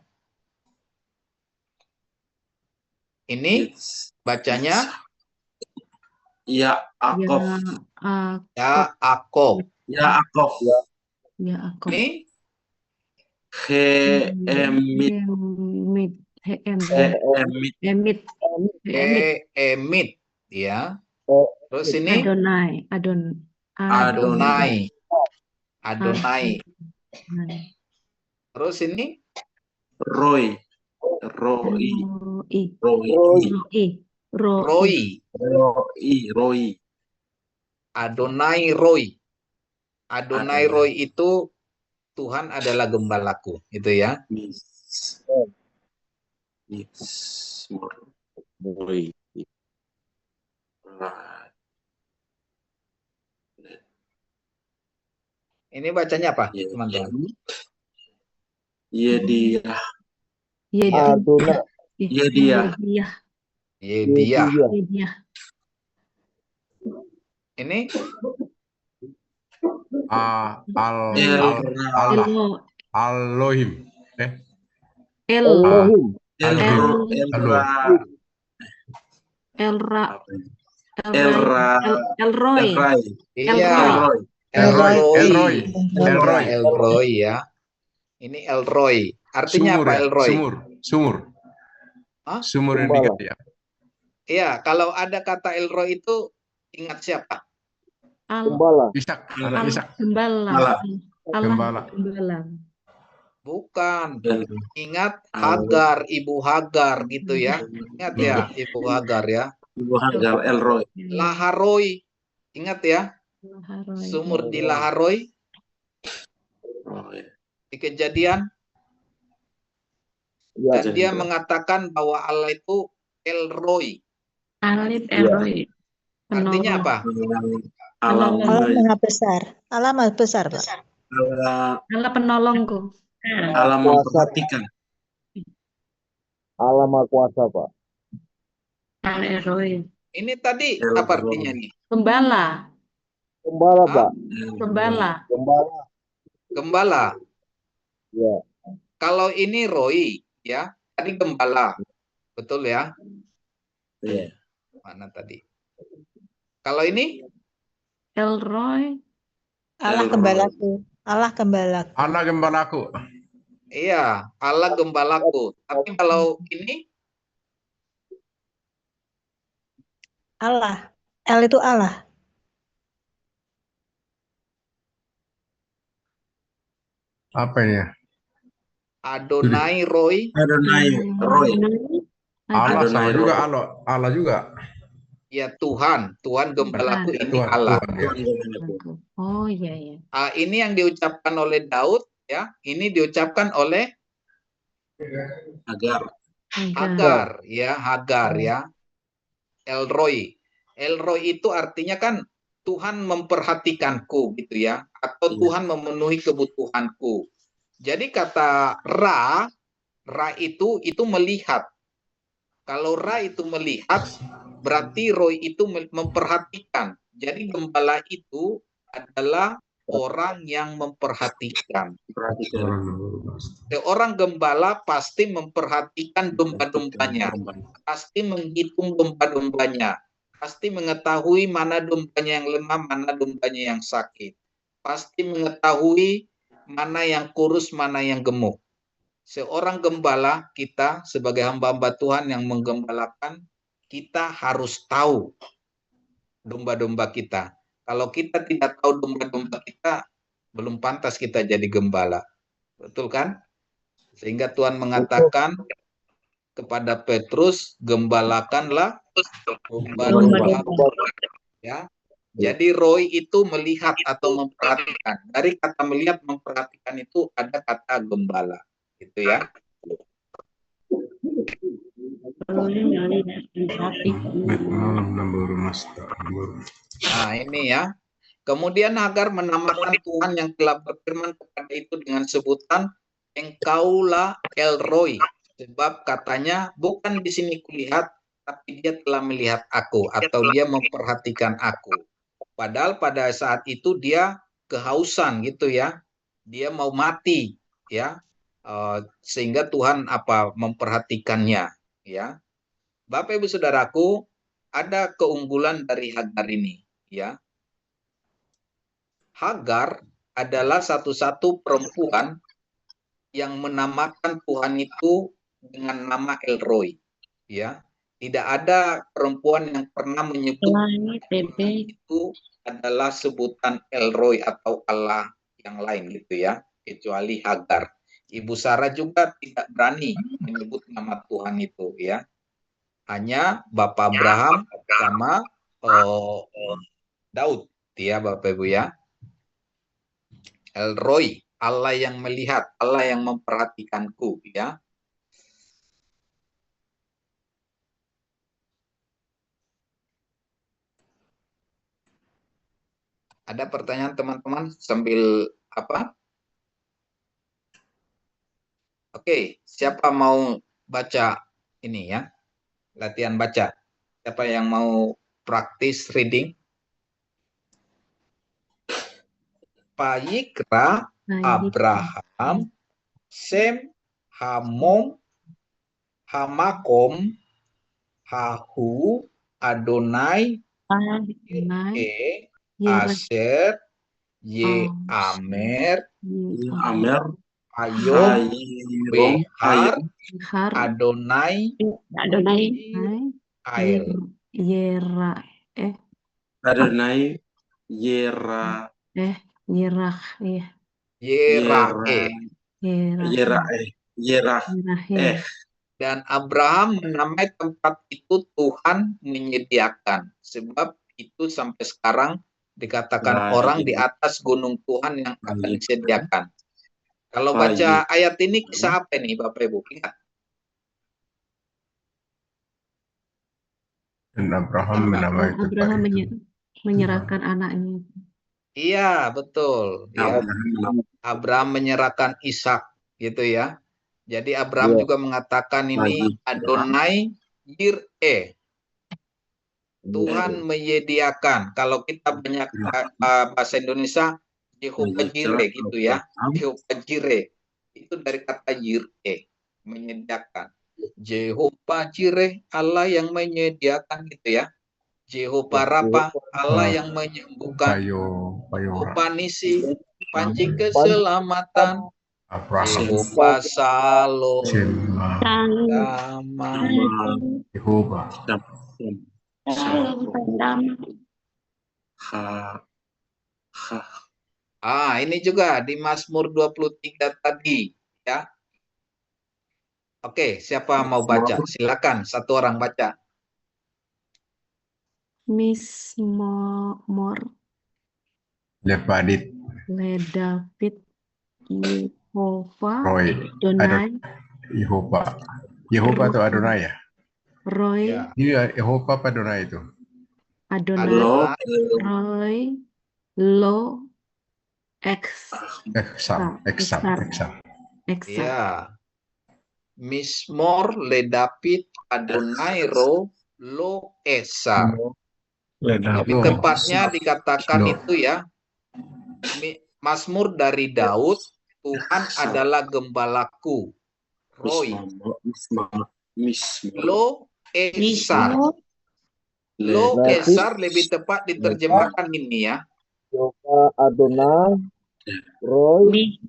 Ini bacanya Yaakov. Yaakov. Yaakov. Yaakov. Ini Hemit. Hemit. ya. Terus ini Adonai. Terus ini Roy. Adonai Roy itu Tuhan adalah gembalaku, itu ya. Ini bacanya apa, teman-teman? Yedia. Ini Elohim. Elroy ya. Ini Elroy. Artinya apa Elroy? Sumur yang dikat ya. Iya, kalau ada kata Elroy itu ingat siapa? Gembala. Gembala. Bukan. Ingat Hagar, Ibu Hagar gitu ya. Ingat ya, Ibu Hagar ya. Ibu Hagar, Elroy. Laharoy. Ingat ya. Sumur di Laharoy. Di Kejadian. Ya. Dan dia mengatakan bahwa Allah itu Elroy. Elroy. Artinya apa? Allah Maha Besar. Allah Maha Besar, Pak. Allah penolongku. Allah memperhatikan. Allah Maha Kuasa, Pak. Elroy. Ini tadi apa artinya nih? Gembala, Pak. Gembala. Ya. Kalau ini Roy ya, tadi gembala. Betul ya? Iya. Mana tadi? Kalau ini Elroy. Allah Gembalaku. Allah gembalaku. iya, Allah gembalaku. Tapi kalau ini Allah. L itu Allah. Apa ini ya? Adonai Roy. Allah sama juga Allah juga. Ya Tuhan gembalaku ini Tuhan, Allah. Tuhan, ya. Oh iya. Ini yang diucapkan oleh Daud ya. Ini diucapkan oleh Hagar ya. Elroy itu artinya kan Tuhan memperhatikanku gitu ya, atau Tuhan memenuhi kebutuhanku. Jadi kata Ra itu melihat. Kalau Ra itu melihat, berarti Roy itu memperhatikan. Jadi gembala itu adalah orang yang memperhatikan. Seorang gembala pasti memperhatikan domba-dombanya, pasti menghitung domba-dombanya, pasti mengetahui mana dombanya yang lemah, mana dombanya yang sakit, pasti mengetahui mana yang kurus, mana yang gemuk. Seorang gembala, kita sebagai hamba-hamba Tuhan yang menggembalakan, kita harus tahu domba-domba kita. Kalau kita tidak tahu domba-domba kita, belum pantas kita jadi gembala. Betul kan? Sehingga Tuhan mengatakan kepada Petrus, gembalakanlah domba-domba. Ya. Jadi Roy itu melihat atau memperhatikan. Dari kata melihat, memperhatikan itu ada kata gembala. Gitu ya. Nah ini ya. Kemudian Hagar menamakan Tuhan yang telah berfirman kepada itu dengan sebutan Engkaulah Elroy. Sebab katanya bukan di sini kulihat, tapi dia telah melihat aku atau dia memperhatikan aku. Padahal pada saat itu dia kehausan gitu ya. Dia mau mati. ya, sehingga Tuhan memperhatikannya, ya. Bapak Ibu Saudaraku, ada keunggulan dari Hagar ini, ya. Hagar adalah satu-satu perempuan yang menamakan Tuhan itu dengan nama El Roy, ya. Tidak ada perempuan yang pernah menyebut Tuhan itu adalah sebutan El Roy atau Allah yang lain gitu ya, kecuali Hagar. Ibu Sarah juga tidak berani menyebut nama Tuhan itu ya. Hanya Bapak Abraham sama Daud ya Bapak Ibu ya. El Roy, Allah yang melihat, Allah yang memperhatikanku ya. Ada pertanyaan teman-teman sambil apa? Oke, siapa mau baca ini ya? Latihan baca. Siapa yang mau praktis reading? Payikra, Abraham, Sem, Hamom, Hamakom, Hahu, Adonai, Asher, Amer, Ayom, Behar, Adonai, Ael. Adonai, Yera, Yeraeh. Dan Abraham menamai tempat itu Tuhan menyediakan. Sebab itu sampai sekarang dikatakan orang di atas gunung Tuhan yang akan disediakan. Kalau baca ayat ini kisah apa nih Bapak Ibu? Ingat. Dan Abraham menamai tempat itu. Menyerahkan anaknya. Iya, betul. Ya. Abraham menyerahkan Ishak gitu ya. Jadi Abraham juga mengatakan ini Adonai Yireh. Tuhan menyediakan. Kalau kita banyak bahasa Indonesia Jehovah Jireh gitu ya. Jehovah Jireh. Itu dari kata Yireh, menyediakan. Jehovah Jireh, Allah yang menyediakan gitu ya. Jehovah Rafa, Allah yang menyembuhkan. Jehovah Nisi, panci keselamatan. Jehovah Salom, Jehovah. Ini juga di Mazmur 23 tadi ya. Oke, siapa mau baca? Silakan, satu orang baca. Mismor Ledapit Yehova Adonai Yehova atau Adonai ya? Roy Iya, Yehova apa Adonai itu? Adonai Roy Lo Eksar. Ya. Mismor Ledapit Adonai Lo Esar. Lebih tepatnya dikatakan itu ya. Mazmur dari Daud, Tuhan adalah gembalaku. Roy. Lo Esar. Lo Esar lebih tepat diterjemahkan ini ya. Adonai Roy.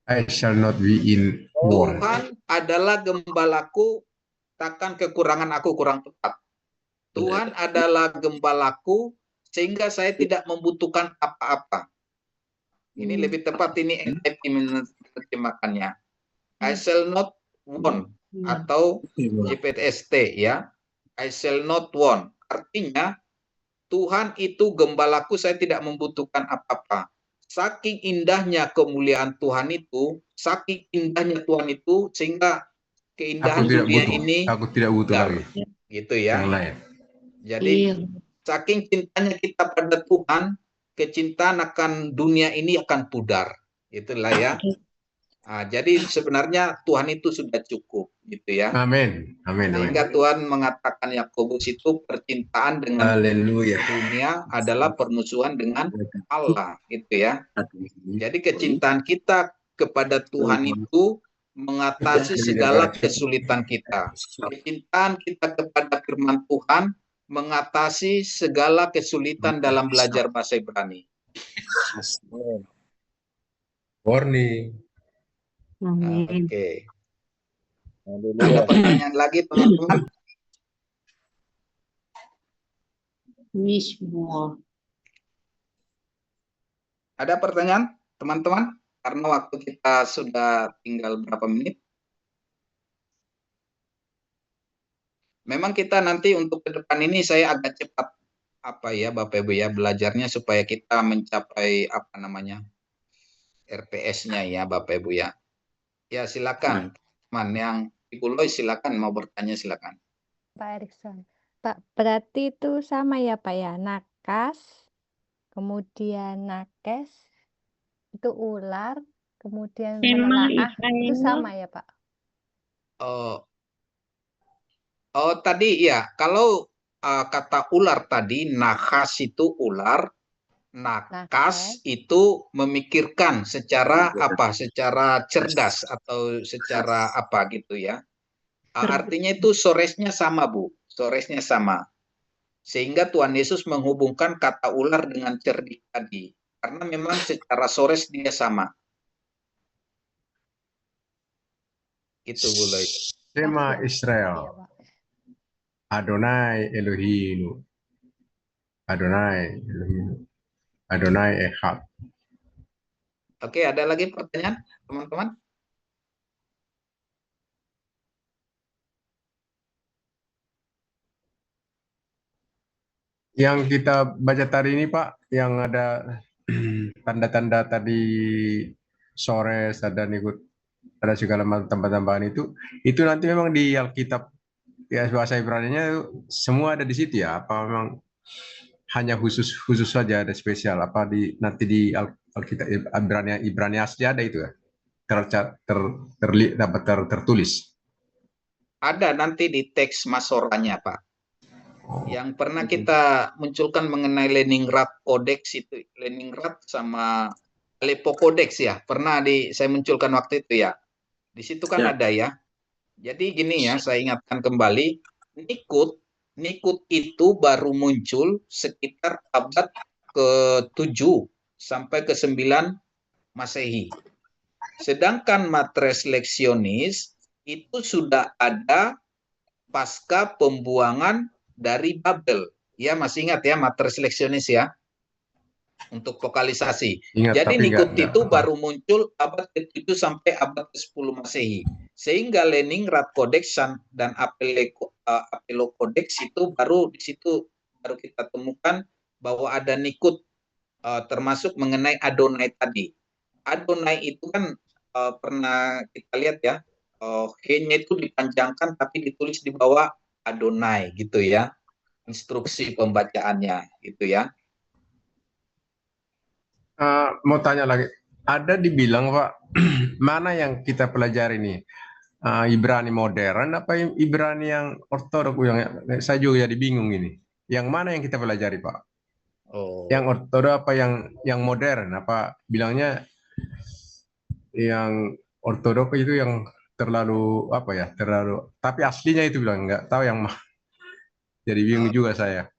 I shall not be in war. Tuhan adalah gembalaku, takkan kekurangan aku, kurang tepat. Tuhan adalah gembalaku sehingga saya tidak membutuhkan apa-apa. Ini lebih tepat, ini NIV menerjemahkannya. I shall not want atau JPTST ya. I shall not want. Artinya Tuhan itu gembalaku, saya tidak membutuhkan apa-apa. Saking indahnya kemuliaan Tuhan itu, saking indahnya Tuhan itu sehingga keindahan dunia ini aku tidak butuh lagi. Gitu ya. Yang lain. Jadi saking cintanya kita pada Tuhan, kecintaan akan dunia ini akan pudar. Itulah ya. Jadi sebenarnya Tuhan itu sudah cukup gitu ya. Amin. Sehingga Tuhan mengatakan Yakobus itu percintaan dengan dunia adalah permusuhan dengan Allah gitu ya. Jadi kecintaan kita kepada Tuhan itu mengatasi segala kesulitan kita. Kecintaan kita kepada firman Tuhan mengatasi segala kesulitan dalam belajar bahasa Ibrani. Warning. Nah, Amin. Oke. Ada Haleluya. pertanyaan lagi teman-teman? Ada pertanyaan teman-teman? Karena waktu kita sudah tinggal berapa menit. Memang kita nanti untuk ke depan ini saya agak cepat Bapak Ibu ya belajarnya supaya kita mencapai RPS-nya ya Bapak Ibu ya. Ya silakan teman yang Ibu Lois silakan mau bertanya silakan. Pak Erikson. Pak, berarti itu sama ya Pak ya, nakas, kemudian nakes, itu ular, kemudian menelaah, itu sama ya Pak? Tadi ya, kalau kata ular tadi, nakas itu ular, nakas itu memikirkan secara secara cerdas atau secara gitu ya. Artinya itu soresnya sama Bu, soresnya sama. Sehingga Tuhan Yesus menghubungkan kata ular dengan cerdik tadi. Karena memang secara sores dia sama. Itu Bu Lois. Shema Israel. Adonai Elohim. Adonai Elohim. Adonai Echad. Oke, ada lagi pertanyaan teman-teman? Yang kita baca tadi ini Pak, yang ada tanda-tanda tadi sores, ada ikut, ada segala macam tambah-tambahan itu nanti memang di Alkitab ya bahasa Ibrani-nya semua ada di situ ya? Apa memang hanya khusus saja ada spesial? Apa nanti di Alkitab Ibrani asli ada itu ya? Tertulis? Ada nanti di teks Masoranya Pak. Yang pernah kita munculkan mengenai Leningrad Codex itu, Leningrad sama Aleppo Codex ya, pernah saya munculkan waktu itu ya. Di situ kan ada ya. Jadi gini ya, saya ingatkan kembali, Nikut itu baru muncul sekitar abad ke-7 sampai ke-9 Masehi. Sedangkan Matres Lectionis itu sudah ada pasca pembuangan dari Babel. Ya, masih ingat ya Matres Lectionis ya? Untuk vokalisasi. Jadi Nikut itu baru muncul abad ke-7 sampai abad ke-10 Masehi. Sehingga Leningrad Codex dan Apello Codex itu baru di situ baru kita temukan bahwa ada Nikut termasuk mengenai Adonai tadi. Adonai itu kan pernah kita lihat ya, H-nya itu dipanjangkan tapi ditulis di bawah Adonai gitu ya. Instruksi pembacaannya gitu ya. Mau tanya lagi, ada dibilang Pak, mana yang kita pelajari ini? Ibrani modern apa Ibrani yang ortodoks? Saya juga jadi bingung ini. Yang mana yang kita pelajari Pak? Yang ortodoks apa yang modern? Apa bilangnya yang ortodoks itu yang terlalu tapi aslinya itu bilang nggak tahu yang jadi bingung juga saya.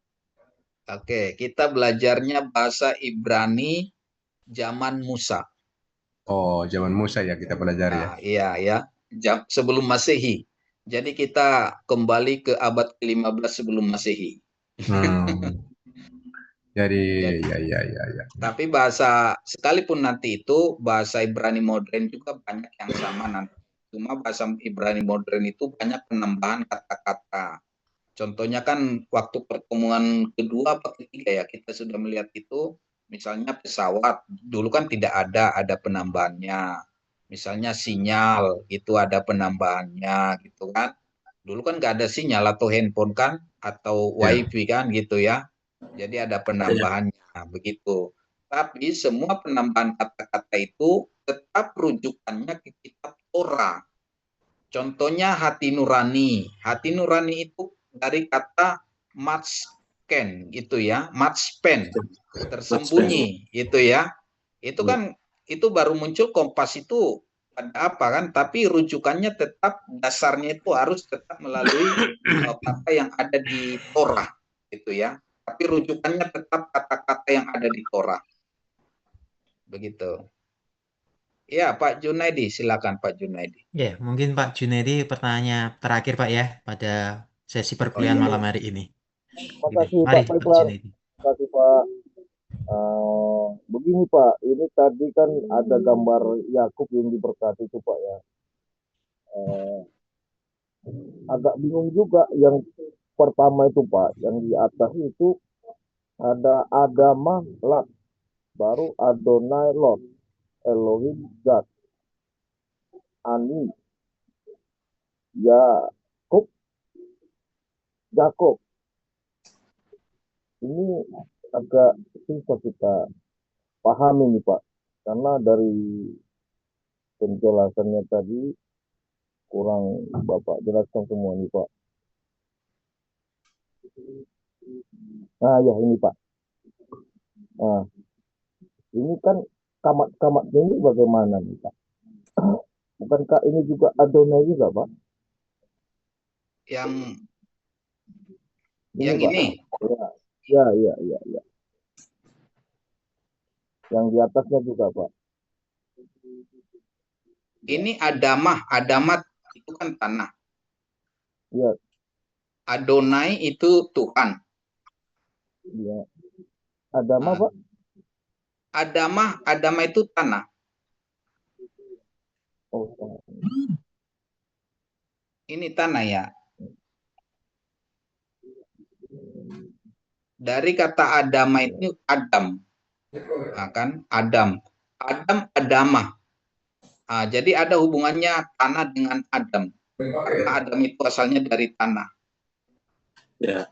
Oke, kita belajarnya bahasa Ibrani zaman Musa. Oh, zaman Musa ya kita pelajari ya. Iya ya, sebelum Masehi. Jadi kita kembali ke abad ke-15 sebelum Masehi. Jadi ya. Tapi bahasa sekalipun nanti itu bahasa Ibrani modern juga banyak yang sama nanti. Cuma bahasa Ibrani modern itu banyak penambahan kata-kata. Contohnya kan waktu pertemuan kedua atau ketiga ya kita sudah melihat itu, misalnya pesawat dulu kan tidak ada penambahannya. Misalnya sinyal itu ada penambahannya gitu kan. Dulu kan nggak ada sinyal atau handphone kan atau wifi kan gitu ya. Jadi ada penambahannya begitu. Tapi semua penambahan kata-kata itu tetap rujukannya ke kitab Torah. Contohnya hati nurani. Hati nurani itu dari kata matsken gitu ya, matspen, tersembunyi gitu ya. Itu kan itu baru muncul Kompas itu ada apa kan, tapi rujukannya tetap dasarnya itu harus tetap melalui kata yang ada di Torah gitu ya. Tapi rujukannya tetap kata-kata yang ada di Torah. Begitu. Ya, Pak Junaidi, silakan Pak Junaidi. Ya, mungkin Pak Junaidi pertanyaan terakhir Pak ya pada sesi perkuliahan malam hari ini. Makasih Mari Pak Pak Faisal. Junaidi. Makasih Pak. Begini Pak, ini tadi kan ada gambar Yakub yang diberkati itu Pak ya. Agak bingung juga yang pertama itu Pak, yang di atas itu ada Adamah Lat, baru Adonai Lot, Elohim God, Ani, Jakob. Ini agak susah kita pahami nih Pak, karena dari penjelasannya tadi kurang Bapak jelaskan semua nih Pak. Nah ya ini Pak. Nah ini kan kamat-kamatnya ini bagaimana nih Pak? Bukankah ini juga Adonai juga Pak? Yang Ini, Pak. ini. Ya. Yang di atasnya juga Pak. Ini Adamah itu kan tanah. Iya. Adonai itu Tuhan. Iya. Adamah Pak? Adamah itu tanah. Oh. Ini tanah ya. Dari kata Adamah itu Adam. Nah, kan Adam. Adamah. Nah, jadi ada hubungannya tanah dengan Adam. Karena Adam itu asalnya dari tanah. Ya.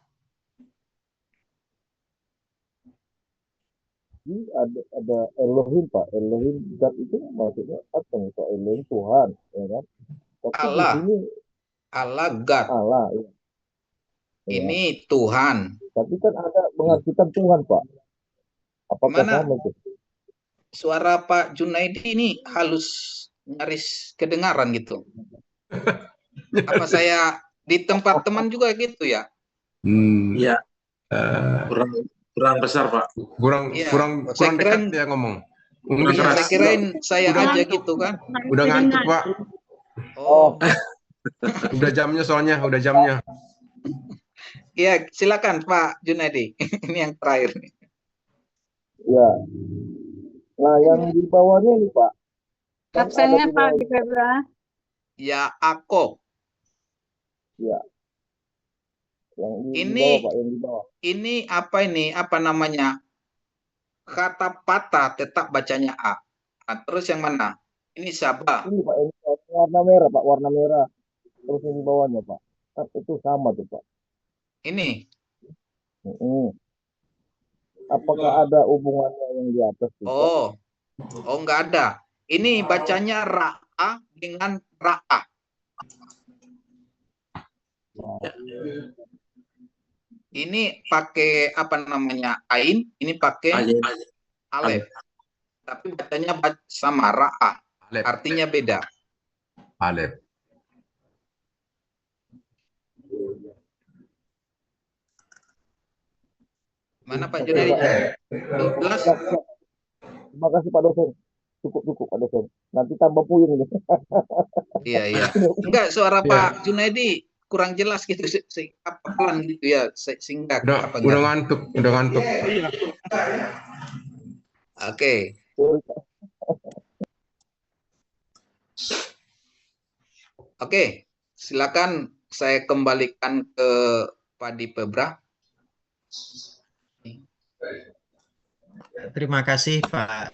Ini ada Elohim Pak. Elohim God itu maksudnya apa nih Pak? Elohim Tuhan, ya kan? Tapi Allah. di sini Allah God. Allah. Ya. Ini Tuhan. Tapi kan ada mengartikan Tuhan Pak. Apakah Gimana? sama itu? Suara Pak Junaidi ini halus nyaris kedengaran gitu. Apa saya di tempat teman juga gitu ya? Iya. Kurang besar Pak. Kurang Ya, kurang dekat dia ngomong. Mungkin ya, saya kirain saya udah aja gitu kan. Udah ngantuk Pak. Oh. Udah jamnya soalnya, udah jamnya. Iya, silakan Pak Junaidi. Ini yang terakhir nih. Ya. Nah, yang di bawahnya ini Pak. Absennya Pak di Febra. Ya, Ako. Ya. Yang di Ini bawah Pak, yang di bawah. Ini apa ini? Apa namanya? Kata patah tetap bacanya A. Nah, terus yang mana? Ini Sabah. Ini Pak, ini warna merah Pak, warna merah. Terus yang di bawahnya Pak. Kan itu sama tuh Pak. Ini. Apakah ada hubungannya yang di atas itu? Oh, enggak ada. Ini bacanya Ra'a dengan Ra'a. Ini pakai apa namanya? Ain, ini pakai Alef. Tapi bacanya sama Ra'a. Artinya beda. Alef. Mana Pak Junaidi? Jelas? Terima kasih Pak dosen. Cukup Pak dosen. Nanti tambah puyeng nih. Iya. Enggak, suara Pak Junaidi kurang jelas gitu. Pelan gitu ya. Sehingga udah ngantuk. Oke. Oke, silakan saya kembalikan ke Pak Dipebra. Terima kasih Pak